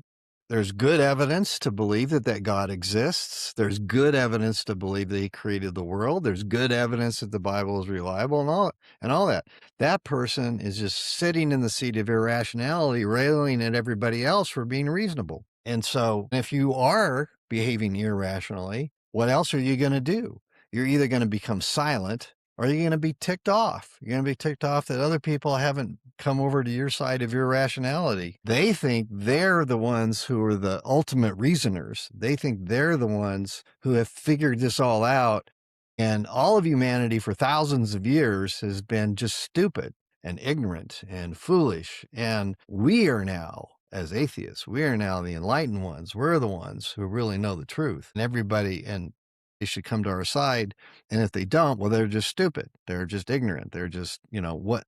there's good evidence to believe that God exists. There's good evidence to believe that he created the world. There's good evidence that the Bible is reliable and all that. That person is just sitting in the seat of irrationality, railing at everybody else for being reasonable. And so if you are behaving irrationally, what else are you going to do? You're either going to become silent, or you're going to be ticked off. You're going to be ticked off that other people haven't come over to your side of irrationality. They think they're the ones who are the ultimate reasoners. They think they're the ones who have figured this all out. And all of humanity for thousands of years has been just stupid and ignorant and foolish. And we are now, as atheists, we are now the enlightened ones. We're the ones who really know the truth. And they should come to our side. And if they don't, well, they're just stupid. They're just ignorant. They're just, what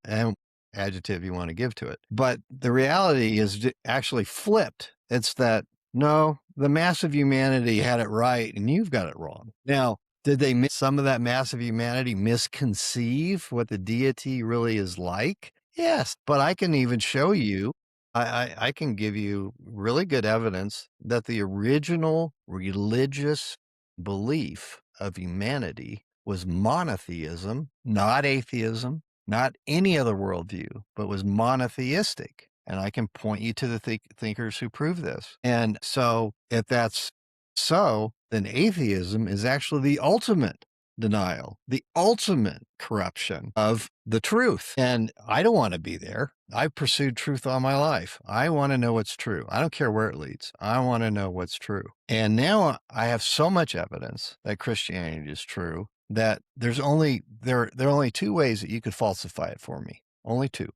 adjective you want to give to it. But the reality is actually flipped. It's that, no, the mass of humanity had it right and you've got it wrong. Now, did some of that mass of humanity misconceive what the deity really is like? Yes, but I can even show you, I can give you really good evidence that the original religious belief of humanity was monotheism, not atheism, not any other worldview, but was monotheistic. And I can point you to the thinkers who prove this. And so if that's so, then atheism is actually the ultimate denial, the ultimate corruption of the truth. And I don't want to be there. I've pursued truth all my life. I want to know what's true. I don't care where it leads. I want to know what's true. And now I have so much evidence that Christianity is true that there are only two ways that you could falsify it for me. Only two.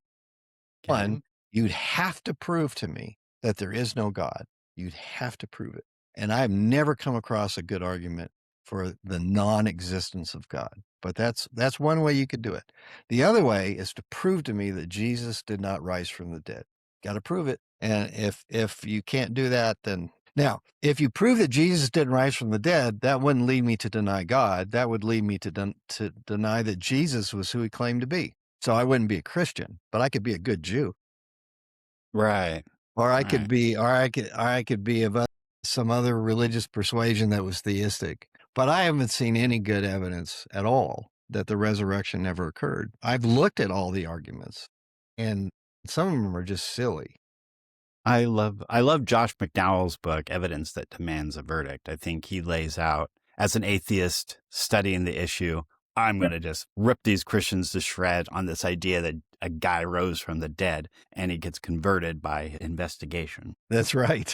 Okay. One, you'd have to prove to me that there is no God. You'd have to prove it. And I've never come across a good argument for the non-existence of God. But that's one way you could do it. The other way is to prove to me that Jesus did not rise from the dead. Got to prove it. And if you can't do that, then now, if you prove that Jesus didn't rise from the dead, that wouldn't lead me to deny God. That would lead me to deny that Jesus was who he claimed to be. So I wouldn't be a Christian, but I could be a good Jew. Right. Or I could be of some other religious persuasion that was theistic. But I haven't seen any good evidence at all that the resurrection never occurred. I've looked at all the arguments, and some of them are just silly. I love Josh McDowell's book, Evidence That Demands a Verdict. I think he lays out, as an atheist studying the issue, I'm going to just rip these Christians to shred on this idea that a guy rose from the dead and he gets converted by investigation. That's right.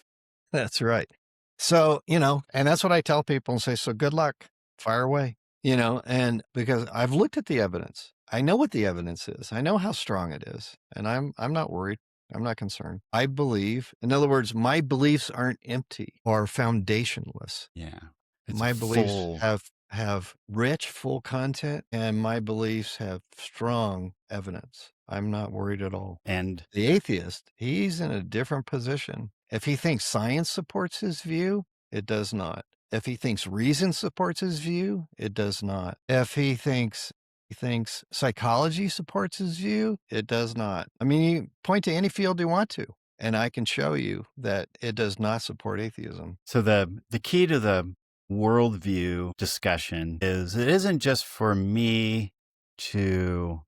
That's right. So, and that's what I tell people and say, so good luck, fire away. And because I've looked at the evidence, I know what the evidence is. I know how strong it is, and I'm not worried. I'm not concerned. I believe, in other words, my beliefs aren't empty or foundationless. Yeah. It's My beliefs full. have rich, full content, and my beliefs have strong evidence. I'm not worried at all. And The atheist, he's in a different position. If he thinks science supports his view, it does not. If he thinks reason supports his view, it does not. If he thinks psychology supports his view, it does not. I mean, you point to any field you want to, and I can show you that it does not support atheism. so the key to the worldview discussion is it isn't just for me to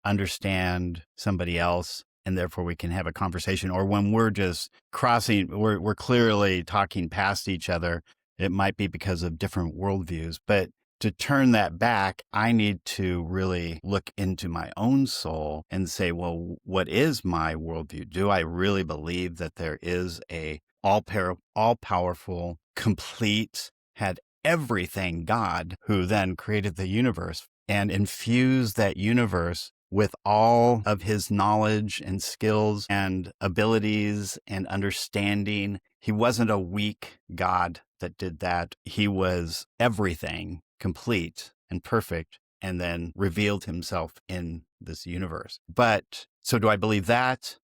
understand somebody else and therefore we can have a conversation, or when we're just we're clearly talking past each other, it might be because of different worldviews. But to turn that back, I need to really look into my own soul and say, well, what is my worldview? Do I really believe that there is a all-powerful, complete, had everything God who then created the universe and infused that universe with all of his knowledge and skills and abilities and understanding? He wasn't a weak God that did that. He was everything, complete and perfect, and then revealed himself in this universe. But so do I believe that?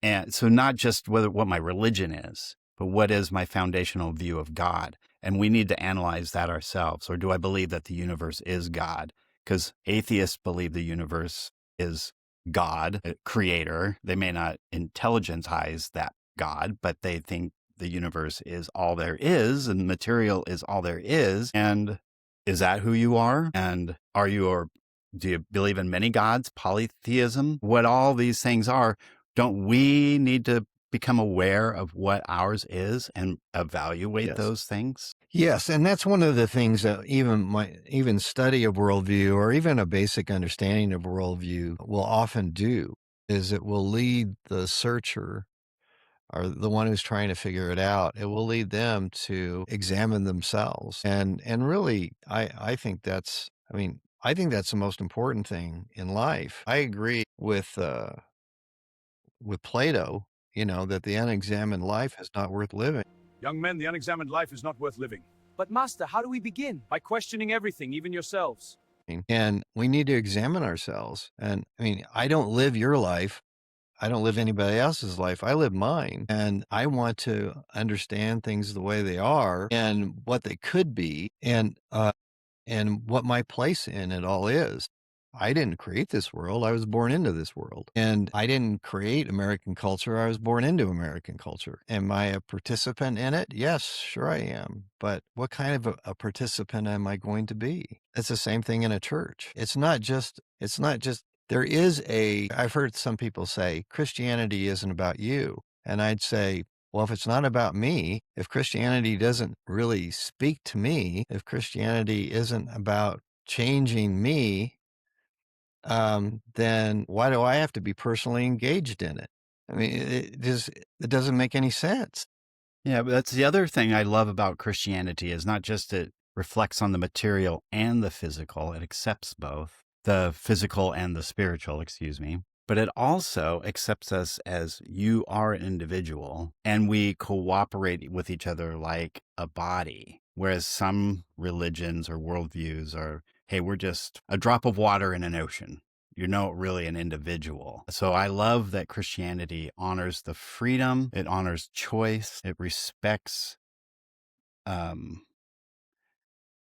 And so not just what my religion is, but what is my foundational view of God? And we need to analyze that ourselves. Or do I believe that the universe is God? Because atheists believe the universe is God, a creator. They may not intelligentize that God, but they think the universe is all there is and material is all there is. And is that who you are? And do you believe in many gods, polytheism? What all these things are, don't we need to become aware of what ours is and evaluate Yes. those things? Yes, and that's one of the things that even study of worldview or even a basic understanding of worldview will often do is it will lead the searcher or the one who's trying to figure it out. It will lead them to examine themselves, and really, I think that's the most important thing in life. I agree with Plato, that the unexamined life is not worth living. Young men, the unexamined life is not worth living. But Master, how do we begin? By questioning everything, even yourselves. And we need to examine ourselves. And I don't live your life. I don't live anybody else's life. I live mine. And I want to understand things the way they are and what they could be and what my place in it all is. I didn't create this world. I was born into this world. And I didn't create American culture. I was born into American culture. Am I a participant in it? Yes, sure I am. But what kind of a participant am I going to be? It's the same thing in a church. It's not just, I've heard some people say, Christianity isn't about you. And I'd say, well, if it's not about me, if Christianity doesn't really speak to me, if Christianity isn't about changing me, then why do I have to be personally engaged in it? It doesn't make any sense. Yeah, but that's the other thing I love about Christianity is not just it reflects on the material and the physical, it accepts both, the physical and the spiritual, excuse me. But it also accepts us as you are an individual and we cooperate with each other like a body. Whereas some religions or worldviews are, hey, we're just a drop of water in an ocean. You're not really an individual. So I love that Christianity honors the freedom. It honors choice. It respects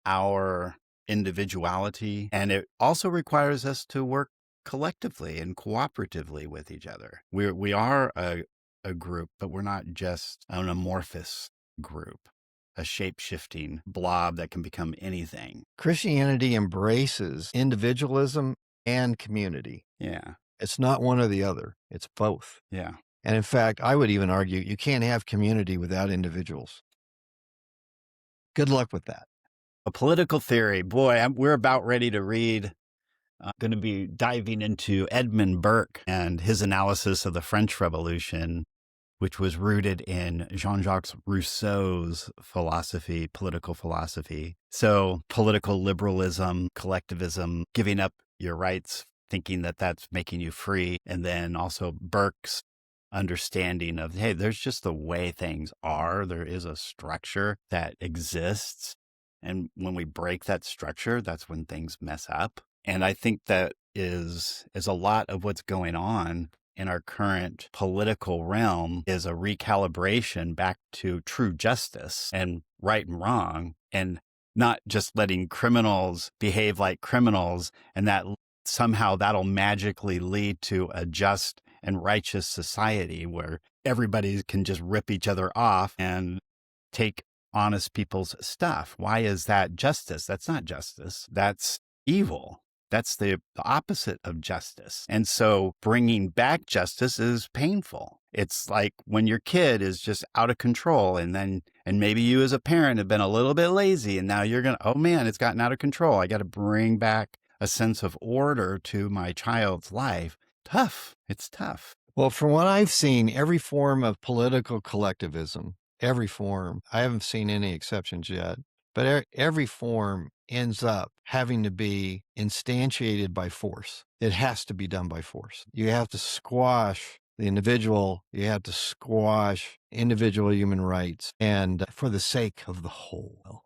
our individuality. And it also requires us to work collectively and cooperatively with each other. We are a group, but we're not just an amorphous group, a shape-shifting blob that can become anything. Christianity embraces individualism and community. Yeah. It's not one or the other. It's both. Yeah. And in fact, I would even argue you can't have community without individuals. Good luck with that. A political theory. Boy, we're about ready to read. I'm going to be diving into Edmund Burke and his analysis of the French Revolution. which was rooted in Jean-Jacques Rousseau's philosophy, political philosophy. So political liberalism, collectivism, giving up your rights, thinking that that's making you free. And then also Burke's understanding of, hey, there's just the way things are. There is a structure that exists. And when we break that structure, that's when things mess up. And I think that is a lot of what's going on in our current political realm, is a recalibration back to true justice and right and wrong, and not just letting criminals behave like criminals, and that somehow that'll magically lead to a just and righteous society where everybody can just rip each other off and take honest people's stuff. Why is that justice? That's not justice. That's evil. That's the opposite of justice. And so bringing back justice is painful. It's like when your kid is just out of control, and maybe you as a parent have been a little bit lazy, and now you're going to, oh man, it's gotten out of control. I got to bring back a sense of order to my child's life. Tough. It's tough. Well, from what I've seen, every form of political collectivism, every form, I haven't seen any exceptions yet, but every form ends up having to be instantiated by force. It has to be done by force. You have to squash the individual. You have to squash individual human rights, and for the sake of the whole.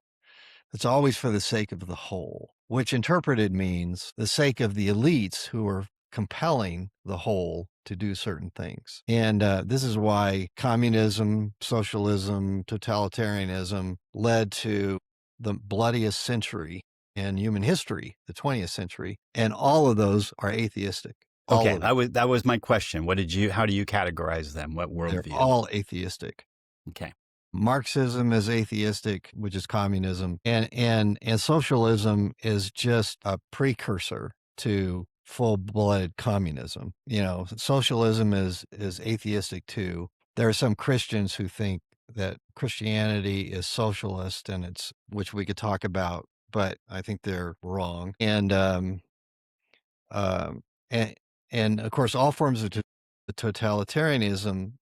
It's always for the sake of the whole, which interpreted means the sake of the elites who are compelling the whole to do certain things. And this is why communism, socialism, totalitarianism led to the bloodiest century in human history, the 20th century. And all of those are atheistic. Okay, that was my question. How do you categorize them? What worldview? They're all atheistic. Okay. Marxism is atheistic, which is communism. And socialism is just a precursor to full-blooded communism. You know, socialism is atheistic too. There are some Christians who think that Christianity is socialist, and which we could talk about, but I think they're wrong. And of course, all forms of totalitarianism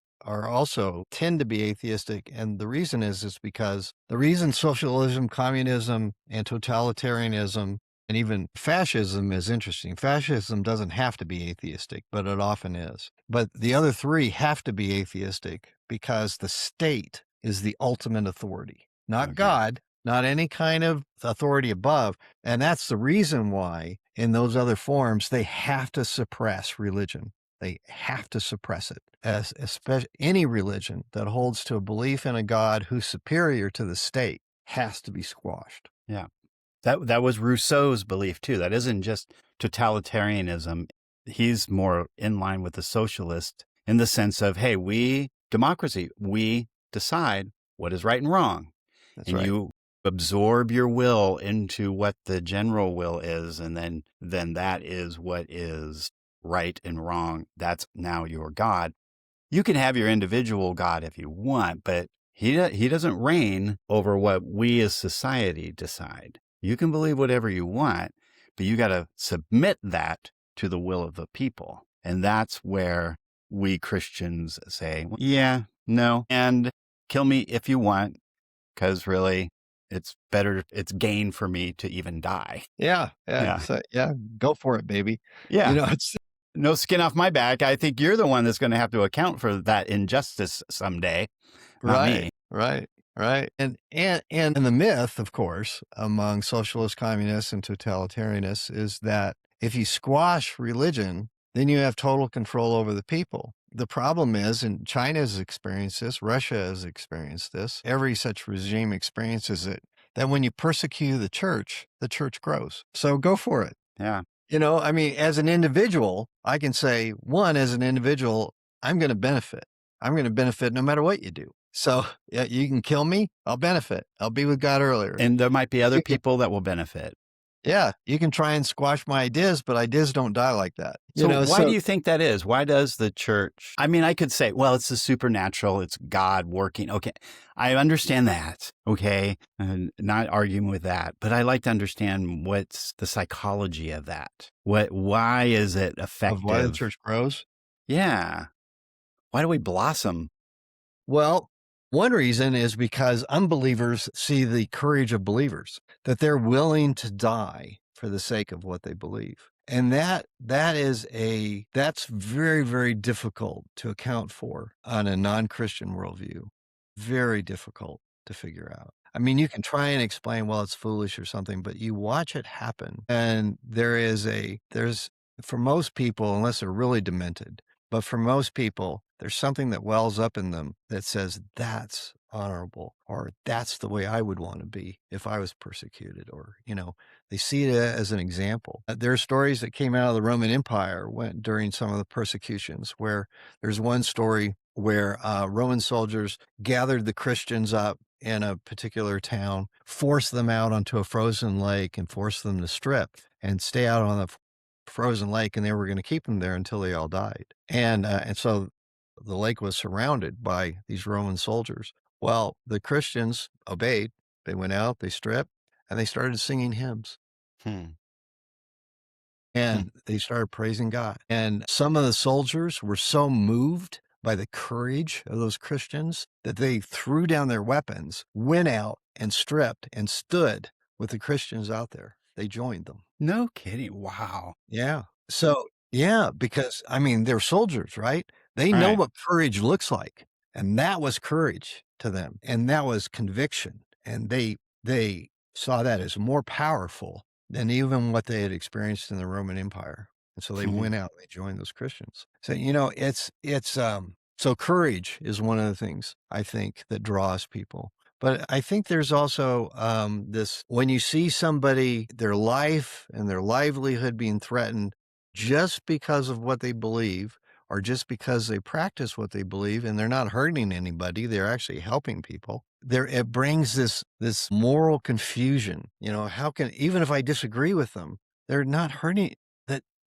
tend to be atheistic. And the reason is because the reason socialism, communism, and totalitarianism, and even fascism is interesting. Fascism doesn't have to be atheistic, but it often is. But the other three have to be atheistic because the state is the ultimate authority, not God, not any kind of authority above. And that's the reason why in those other forms, they have to suppress religion. They have to suppress it. Especially any religion that holds to a belief in a God who's superior to the state has to be squashed. Yeah. That was Rousseau's belief too. That isn't just totalitarianism. He's more in line with the socialist in the sense of, hey, democracy, we decide what is right and wrong. That's right. You absorb your will into what the general will is, and then that is what is right and wrong. That's now your God. You can have your individual God if you want, but he doesn't reign over what we as society decide. You can believe whatever you want, but you got to submit that to the will of the people. And that's where we Christians say, well, yeah, no, and kill me if you want, because really it's gain for me to even die. Yeah. So, go for it, baby. Yeah. You know, it's no skin off my back. I think you're the one that's going to have to account for that injustice someday. Not me. Right. And the myth, of course, among socialists, communists, and totalitarianists is that if you squash religion, then you have total control over the people. The problem is, and China has experienced this, Russia has experienced this, every such regime experiences it, that when you persecute the church grows. So go for it. Yeah. You know, I mean, as an individual, I can say, as an individual, I'm going to benefit. I'm going to benefit no matter what you do. So yeah, you can kill me, I'll benefit. I'll be with God earlier. And there might be other people that will benefit. Yeah, you can try and squash my ideas, but ideas don't die like that. Why do you think that is? Why does the church? I mean, I could say, well, it's the supernatural. It's God working. Okay, I understand that. Okay, not arguing with that, but I like to understand what's the psychology of that. Why is it effective? Of why the church grows? Yeah. Why do we blossom? Well, one reason is because unbelievers see the courage of believers, that they're willing to die for the sake of what they believe. And that's very, very difficult to account for on a non-Christian worldview. Very difficult to figure out. I mean, you can try and explain, well, it's foolish or something, but you watch it happen. And there's, for most people, unless they're really demented, but for most people, there's something that wells up in them that says, that's honorable, or that's the way I would want to be if I was persecuted, or, they see it as an example. There are stories that came out of the Roman Empire during some of the persecutions, where there's one story where Roman soldiers gathered the Christians up in a particular town, forced them out onto a frozen lake, and forced them to strip and stay out on the frozen lake, and they were going to keep them there until they all died. And so the lake was surrounded by these Roman soldiers. Well, the Christians obeyed. They went out, they stripped, and they started singing hymns. Hmm. And they started praising God. And some of the soldiers were so moved by the courage of those Christians that they threw down their weapons, went out and stripped and stood with the Christians out there. They joined them. No kidding. Wow. Yeah. So, yeah, because they're soldiers, right? They know Right. what courage looks like. And that was courage to them. And that was conviction. And they saw that as more powerful than even what they had experienced in the Roman Empire. And so they went out and they joined those Christians. So, so courage is one of the things I think that draws people. But I think there's also this, when you see somebody, their life and their livelihood being threatened just because of what they believe, or just because they practice what they believe, and they're not hurting anybody, they're actually helping people. It brings this moral confusion. How can, even if I disagree with them, they're not hurting.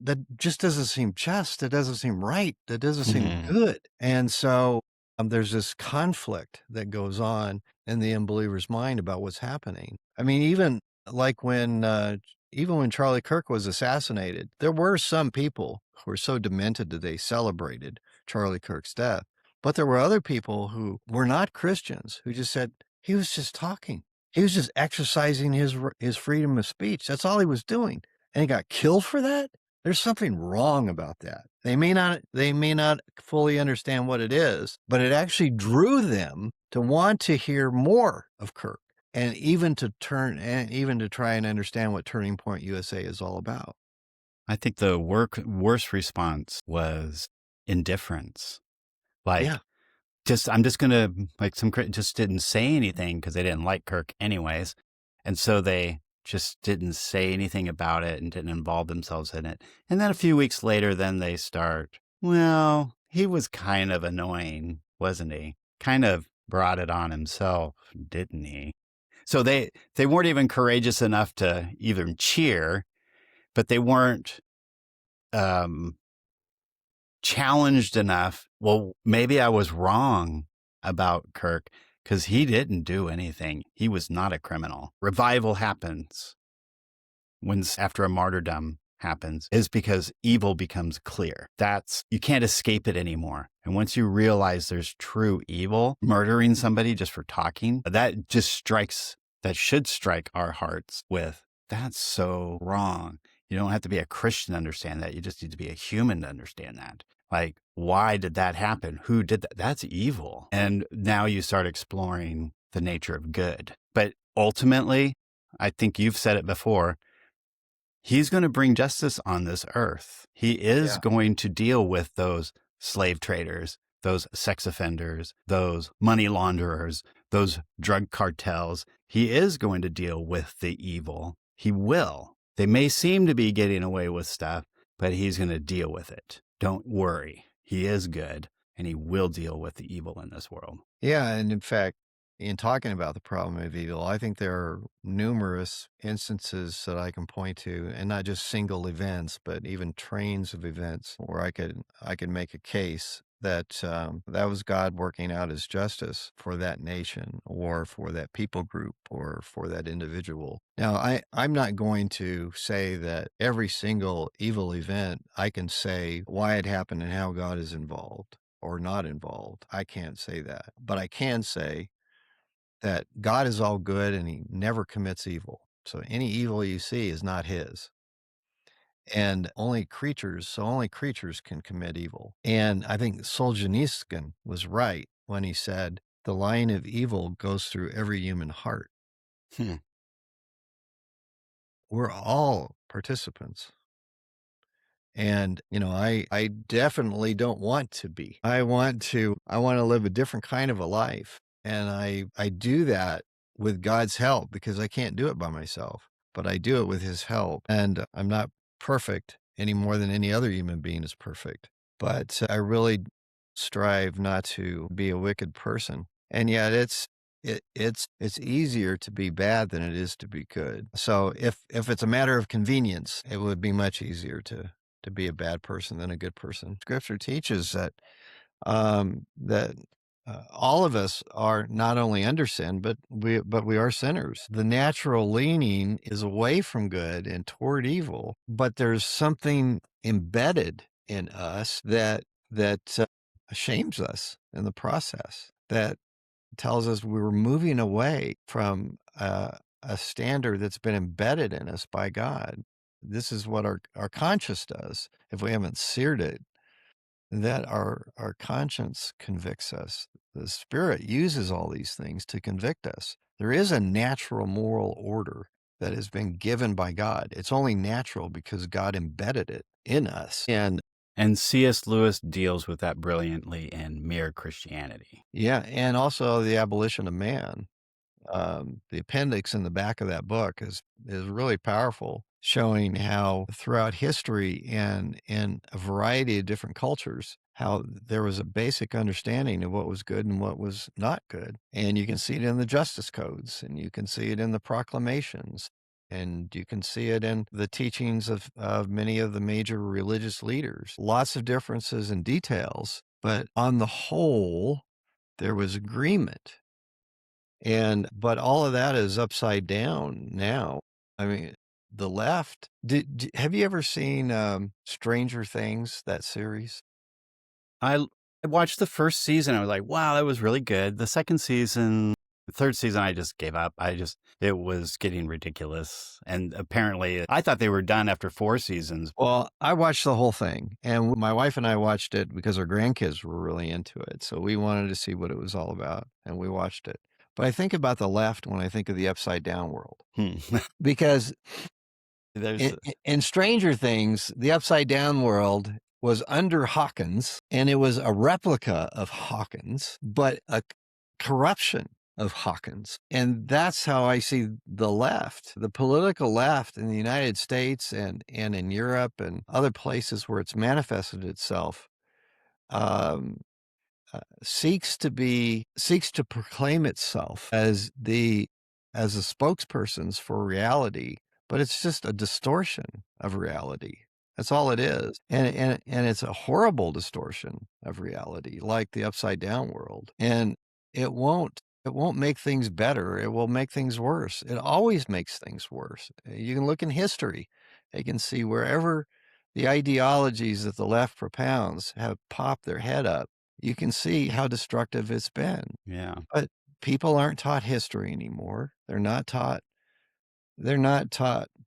That just doesn't seem just. That doesn't seem right. That doesn't seem good. And so there's this conflict that goes on in the unbeliever's mind about what's happening. I mean, even when Charlie Kirk was assassinated, there were some people who were so demented that they celebrated Charlie Kirk's death. But there were other people who were not Christians who just said, he was just talking. He was just exercising his freedom of speech. That's all he was doing. And he got killed for that? There's something wrong about that. They may not fully understand what it is, but it actually drew them to want to hear more of Kirk, and even to try and understand what Turning Point USA is all about. I think the worst response was indifference. I'm just going to, some just didn't say anything because they didn't like Kirk anyways. And so they just didn't say anything about it and didn't involve themselves in it. And then a few weeks later, then they start, well, he was kind of annoying, wasn't he? Kind of brought it on himself, didn't he? So they weren't even courageous enough to even cheer, but they weren't challenged enough. Well, maybe I was wrong about Kirk because he didn't do anything. He was not a criminal. Revival happens after a martyrdom happens is because evil becomes clear. You can't escape it anymore. And once you realize there's true evil, murdering somebody just for talking, that should strike our hearts with, that's so wrong. You don't have to be a Christian to understand that. You just need to be a human to understand that. Like, why did that happen? Who did that? That's evil. And now you start exploring the nature of good. But ultimately, I think you've said it before, he's going to bring justice on this earth. He is going to deal with those slave traders, those sex offenders, those money launderers, those drug cartels. He is going to deal with the evil. He will. They may seem to be getting away with stuff, but he's going to deal with it. Don't worry. He is good, and he will deal with the evil in this world. Yeah, and in fact, in talking about the problem of evil, I think there are numerous instances that I can point to, and not just single events, but even trains of events where I could make a case that that was God working out his justice for that nation, or for that people group, or for that individual. Now, I'm not going to say that every single evil event I can say why it happened and how God is involved, or not involved. I can't say that. But I can say that God is all good and he never commits evil. So any evil you see is not his. And only creatures can commit evil. And I think Solzhenitsyn was right when he said, the line of evil goes through every human heart. Hmm. We're all participants. And, I definitely don't want to be. I want to live a different kind of a life. And I do that with God's help because I can't do it by myself, but I do it with his help. And I'm not perfect any more than any other human being is perfect, but I really strive not to be a wicked person. And yet it's easier to be bad than it is to be good. So if it's a matter of convenience, it would be much easier to be a bad person than a good person. Scripture teaches that all of us are not only under sin, but we are sinners. The natural leaning is away from good and toward evil, but there's something embedded in us that shames us in the process, that tells us we're moving away from a standard that's been embedded in us by God. This is what our conscience does. If we haven't seared it, that our conscience convicts us. The Spirit uses all these things to convict us. There is a natural moral order that has been given by God. It's only natural because God embedded it in us. And C.S. Lewis deals with that brilliantly in Mere Christianity. yeah, and also the abolition of man. The appendix in the back of that book is really powerful, showing how throughout history and in a variety of different cultures, how there was a basic understanding of what was good and what was not good. And you can see it in the justice codes, and you can see it in the proclamations, and you can see it in the teachings of many of the major religious leaders. Lots of differences in details, but on the whole, there was agreement. But all of that is upside down now. I mean, the left, have you ever seen Stranger Things, that series? I watched the first season. I was like, wow, that was really good. The second season, the third season, I just gave up. It was getting ridiculous. And apparently, I thought they were done after 4 seasons. Well, I watched the whole thing, and my wife and I watched it because our grandkids were really into it. So we wanted to see what it was all about, and we watched it. But I think about the left when I think of the upside down world, because in Stranger Things, the upside down world was under Hawkins, and it was a replica of Hawkins, but a corruption of Hawkins. And that's how I see the left, the political left in the United States and in Europe and other places where it's manifested itself. Seeks to proclaim itself as a spokespersons for reality, but it's just a distortion of reality. That's all it is. And it's a horrible distortion of reality, like the upside down world. And it won't make things better. It will make things worse. It always makes things worse. You can look in history. You can see wherever the ideologies that the left propounds have popped their head up, you can see how destructive it's been. Yeah. But people aren't taught history anymore. They're not taught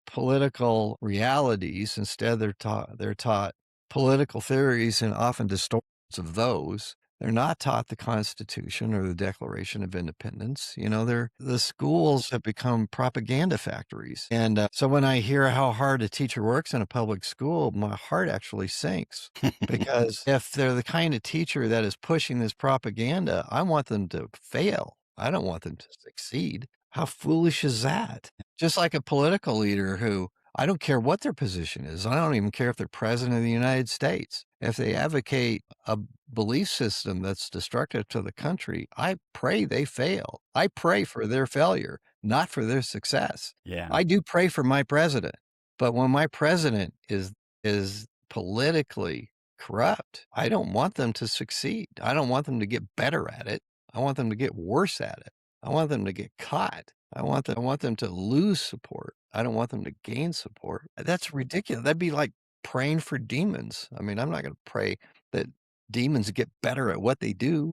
political realities. Instead, they're taught political theories and often distortions of those. They're not taught the Constitution or the Declaration of Independence. The schools have become propaganda factories. And so when I hear how hard a teacher works in a public school, my heart actually sinks. Because if they're the kind of teacher that is pushing this propaganda, I want them to fail. I don't want them to succeed. How foolish is that? Just like a political leader who, I don't care what their position is. I don't even care if they're president of the United States. If they advocate a belief system that's destructive to the country, I pray they fail. I pray for their failure, not for their success. Yeah. I do pray for my president, but when my president is politically corrupt, I don't want them to succeed. I don't want them to get better at it. I want them to get worse at it. I want them to get caught. I want them to lose support. I don't want them to gain support. That's ridiculous. That'd be like praying for demons. I mean, I'm not going to pray that demons get better at what they do.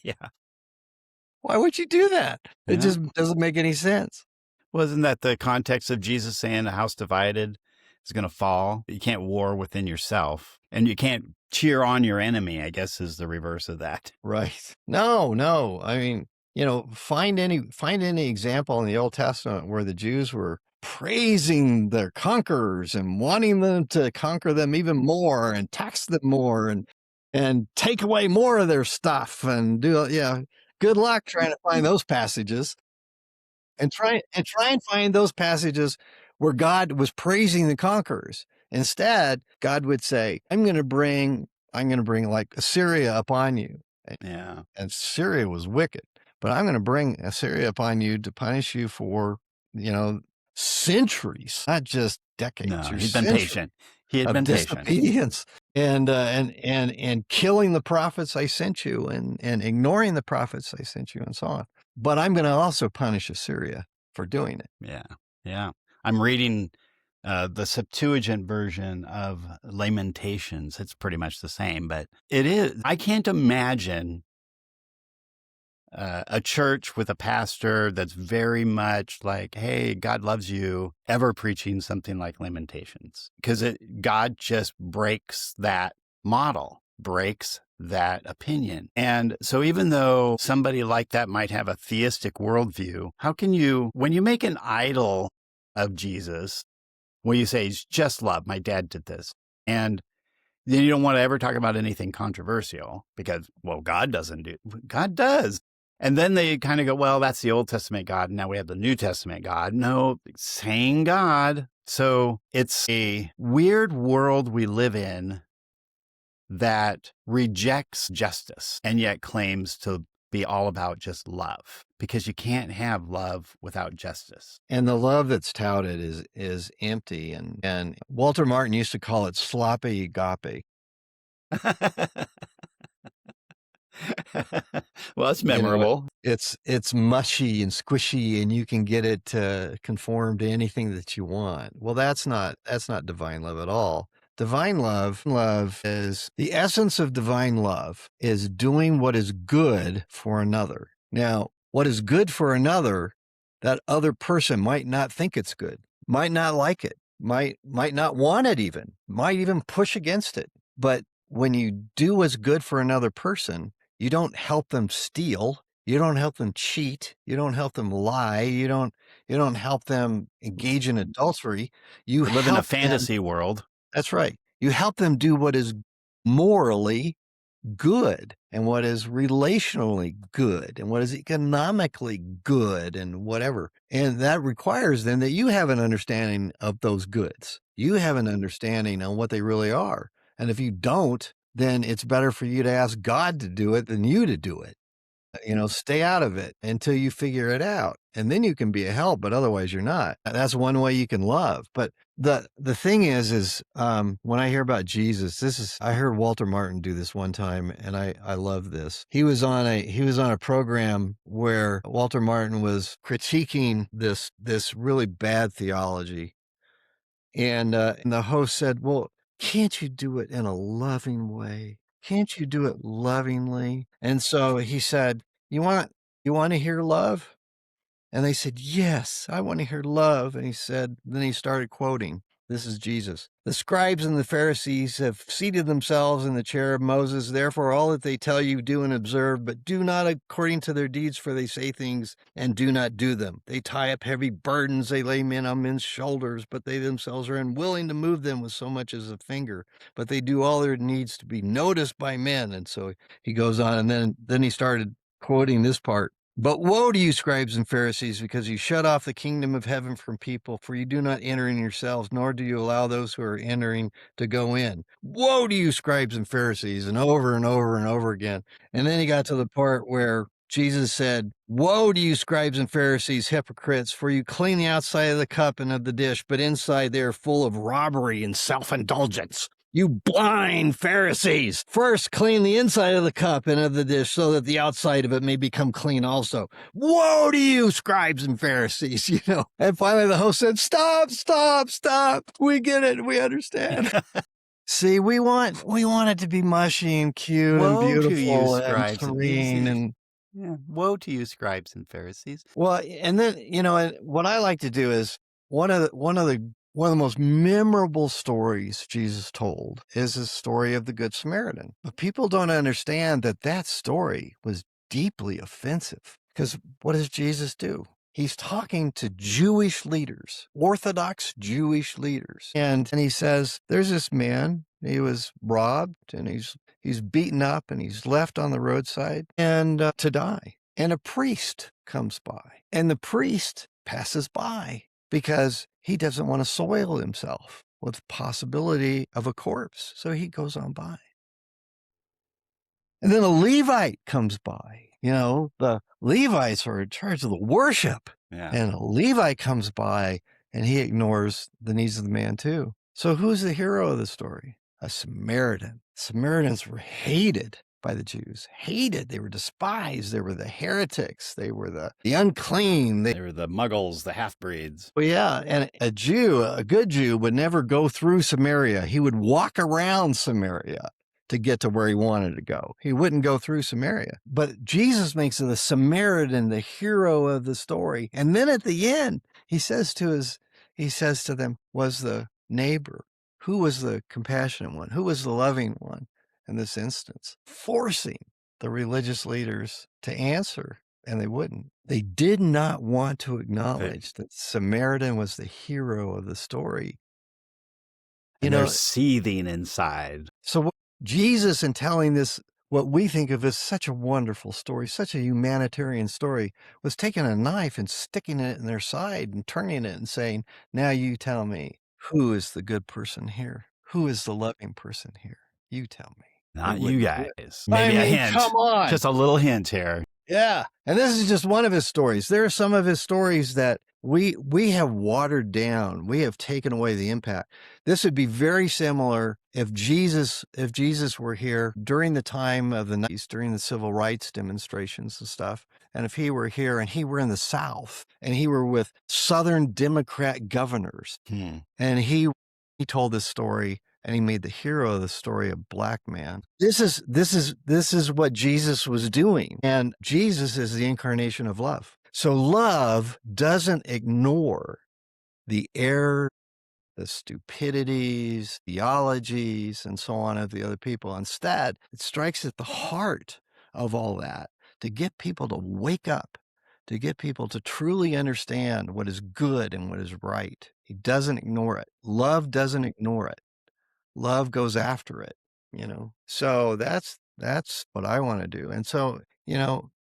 Yeah. Why would you do that? It Yeah. just doesn't make any sense. Wasn't that the context of Jesus saying a house divided is going to fall? You can't war within yourself, and you can't cheer on your enemy, I guess, is the reverse of that. Right. No. I mean, find any example in the Old Testament where the Jews were praising their conquerors and wanting them to conquer them even more and tax them more and take away more of their stuff and good luck trying to find those passages. And try and find those passages where God was praising the conquerors. Instead, God would say, I'm going to bring like Assyria upon you. Yeah. And Syria was wicked, but I'm going to bring Assyria upon you to punish you for, centuries, not just decades. No, or he'd been centuries patient. He had of been patient. disobedience and killing the prophets I sent you and ignoring the prophets I sent you and so on. But I'm going to also punish Assyria for doing it. Yeah. Yeah. I'm reading the Septuagint version of Lamentations. It's pretty much the same, but it is. I can't imagine a church with a pastor that's very much like, hey, God loves you, ever preaching something like Lamentations, because God just breaks that model, breaks that opinion. And so even though somebody like that might have a theistic worldview, how can you, when you make an idol of Jesus, when you say he's just love, my dad did this, and then you don't want to ever talk about anything controversial because, well, God doesn't do, God does. And then they kind of go, well, that's the Old Testament God. And now we have the New Testament God. No, same God. So it's a weird world we live in that rejects justice and yet claims to be all about just love, because you can't have love without justice. And the love that's touted is empty. And Walter Martin used to call it sloppy agape. Well, it's memorable. It's mushy and squishy, and you can get it to conform to anything that you want. Well, that's not divine love at all. Divine love is the essence of divine love is doing what is good for another. Now, what is good for another, that other person might not think it's good, might not like it, might not want it even, might even push against it. But when you do what's good for another person, you don't help them steal. You don't help them cheat. You don't help them lie. You don't help them engage in adultery. You live in a help fantasy them, world. That's right. You help them do what is morally good and what is relationally good and what is economically good and whatever. And that requires then that you have an understanding of those goods. You have an understanding on what they really are. And if you don't, then it's better for you to ask God to do it than you to do it. Stay out of it until you figure it out. And then you can be a help, but otherwise you're not. That's one way you can love. But the thing is when I hear about Jesus, I heard Walter Martin do this one time, and I love this. He was on a program where Walter Martin was critiquing this really bad theology. And the host said, well, can't you do it in a loving way? Can't you do it lovingly? And so he said, you want to hear love? And they said, yes, I want to hear love. And he said, then he started quoting. This is Jesus. The scribes and the Pharisees have seated themselves in the chair of Moses. Therefore, all that they tell you, do and observe, but do not according to their deeds, for they say things and do not do them. They tie up heavy burdens. They lay men on men's shoulders, but they themselves are unwilling to move them with so much as a finger. But they do all their needs to be noticed by men. And so he goes on, and then he started quoting this part. But woe to you, scribes and Pharisees, because you shut off the kingdom of heaven from people, for you do not enter in yourselves, nor do you allow those who are entering to go in. Woe to you, scribes and Pharisees, and over and over and over again. And then he got to the part where Jesus said, woe to you, scribes and Pharisees, hypocrites, for you clean the outside of the cup and of the dish, but inside they are full of robbery and self-indulgence. You blind Pharisees! First clean the inside of the cup and of the dish, so that the outside of it may become clean also. Woe to you, scribes and Pharisees! And finally the host said, stop. We get it. We understand. See, we want it to be mushy and cute and Woe to you, beautiful and scribes and serene Pharisees. and Yeah. Woe to you, scribes and Pharisees. well, and then and what I like to do is one of the most memorable stories Jesus told is the story of the Good Samaritan. But people don't understand that story was deeply offensive because what does Jesus do? He's talking to Jewish leaders, Orthodox Jewish leaders. And he says, there's this man, he was robbed and he's beaten up and he's left on the roadside and to die. And a priest comes by and the priest passes by because he doesn't want to soil himself with the possibility of a corpse. So he goes on by. And then a Levite comes by. The Levites are in charge of the worship. Yeah. And a Levite comes by and he ignores the needs of the man too. So who's the hero of the story? A Samaritan. Samaritans were hated by the Jews. Hated. They were despised. They were the heretics. They were the unclean. They were the muggles, the half-breeds. Well, yeah. And a good Jew, would never go through Samaria. He would walk around Samaria to get to where he wanted to go. He wouldn't go through Samaria. But Jesus makes the Samaritan the hero of the story. And then at the end, he says to them, was the neighbor, who was the compassionate one? Who was the loving one in this instance? Forcing the religious leaders to answer, and they wouldn't. They did not want to acknowledge that Samaritan was the hero of the story. And they're seething inside. So Jesus, in telling this, what we think of as such a wonderful story, such a humanitarian story, was taking a knife and sticking it in their side and turning it and saying, now you tell me, who is the good person here? Who is the loving person here? You tell me. Not you guys. I Maybe a mean, hint. come on. Just a little hint here. Yeah. And this is just one of his stories. There are some of his stories that we have watered down. We have taken away the impact. This would be very similar if Jesus were here during the time of the 90s, during the civil rights demonstrations and stuff. And if he were here and he were in the South and he were with Southern Democrat governors and he told this story and he made the hero of the story a black man. This is what Jesus was doing. And Jesus is the incarnation of love. So love doesn't ignore the error, the stupidities, theologies, and so on of the other people. Instead, it strikes at the heart of all that to get people to wake up, to get people to truly understand what is good and what is right. He doesn't ignore it. Love doesn't ignore it. Love goes after it, So that's what I want to do. And so,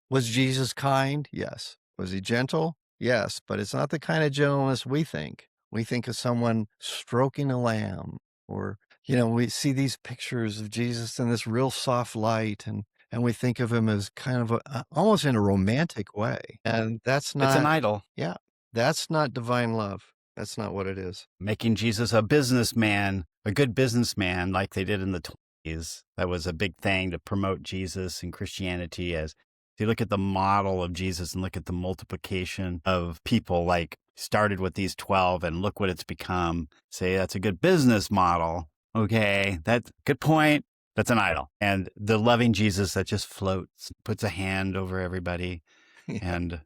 was Jesus kind? Yes. Was he gentle? Yes. But it's not the kind of gentleness we think. We think of someone stroking a lamb or, we see these pictures of Jesus in this real soft light and we think of him as kind of almost in a romantic way. And that's not. It's an idol. Yeah. That's not divine love. That's not what it is. Making Jesus a businessman, a good businessman like they did in the 20s. That was a big thing to promote Jesus and Christianity as you look at the model of Jesus and look at the multiplication of people, like started with these 12 and look what it's become. Say that's a good business model. Okay, that's a good point. That's an idol. And the loving Jesus that just floats, puts a hand over everybody and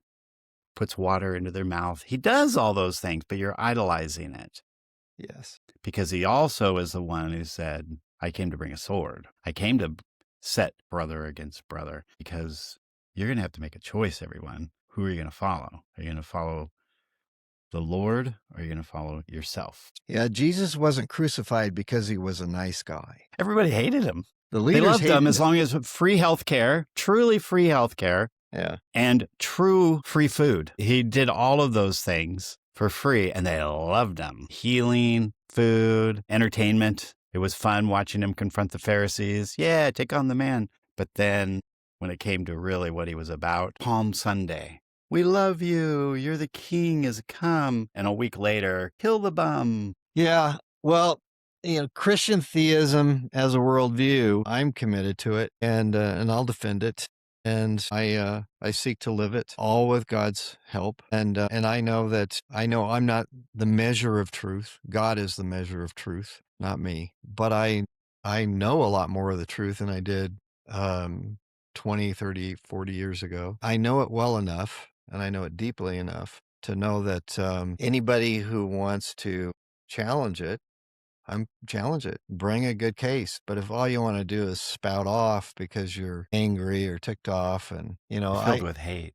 puts water into their mouth. He does all those things, but you're idolizing it. Yes. Because he also is the one who said, I came to bring a sword. I came to set brother against brother, because you're going to have to make a choice, everyone. Who are you going to follow? Are you going to follow the Lord or are you going to follow yourself? Yeah, Jesus wasn't crucified because he was a nice guy. Everybody hated him. The They leaders loved hated him as long as free health care, truly free health care, Yeah. and true free food. He did all of those things for free, and they loved him. Healing, food, entertainment. It was fun watching him confront the Pharisees. Yeah, take on the man. But then when it came to really what he was about, Palm Sunday. We love you. You're the king has come. And a week later, kill the bum. Yeah. Well, Christian theism as a worldview, I'm committed to it and I'll defend it. And I seek to live it all with God's help. And I know I'm not the measure of truth. God is the measure of truth. not me. But I know a lot more of the truth than I did 20, 30, 40 years ago. I know it well enough, and I know it deeply enough to know that anybody who wants to challenge it, challenge it. Bring a good case. But if all you want to do is spout off because you're angry or ticked off, and Filled with hate.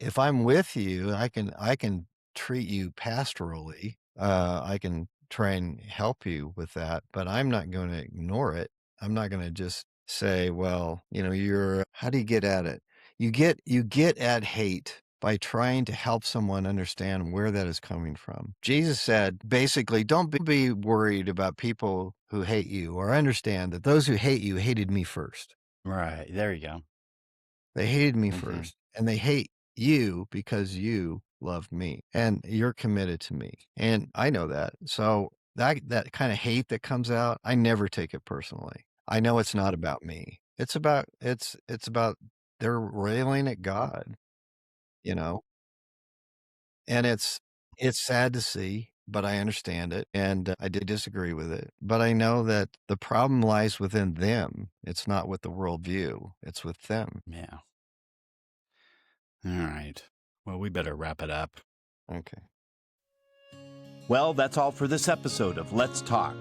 if I'm with you, I can treat you pastorally. I can try and help you with that, but I'm not going to ignore it. I'm not going to just say, well, how do you get at it? You get at hate by trying to help someone understand where that is coming from. Jesus said, basically, don't be worried about people who hate you, or understand that those who hate you hated me first. Right. There you go. They hated me Mhm. first, and they hate you because you loved me and you're committed to me. And I know that. So that kind of hate that comes out, I never take it personally. I know it's not about me. It's about they're railing at God, and it's sad to see, but I understand it, and I did disagree with it. But I know that the problem lies within them. It's not with the worldview. It's with them. Yeah. All right. Well, we better wrap it up. Okay. Well, that's all for this episode of Let's Talk.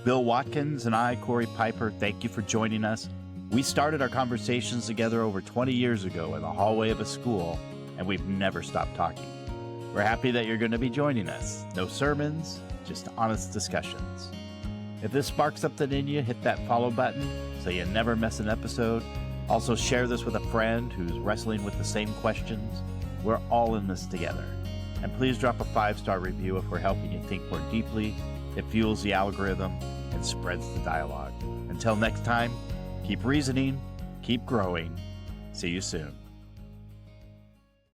Bill Watkins and I, Corey Piper, thank you for joining us. We started our conversations together over 20 years ago in the hallway of a school, and we've never stopped talking. We're happy that you're going to be joining us. No sermons, just honest discussions. If this sparks something in you, hit that follow button so you never miss an episode. Also, share this with a friend who's wrestling with the same questions. We're all in this together. And please drop a 5-star review if we're helping you think more deeply. It fuels the algorithm and spreads the dialogue. Until next time, keep reasoning, keep growing. See you soon.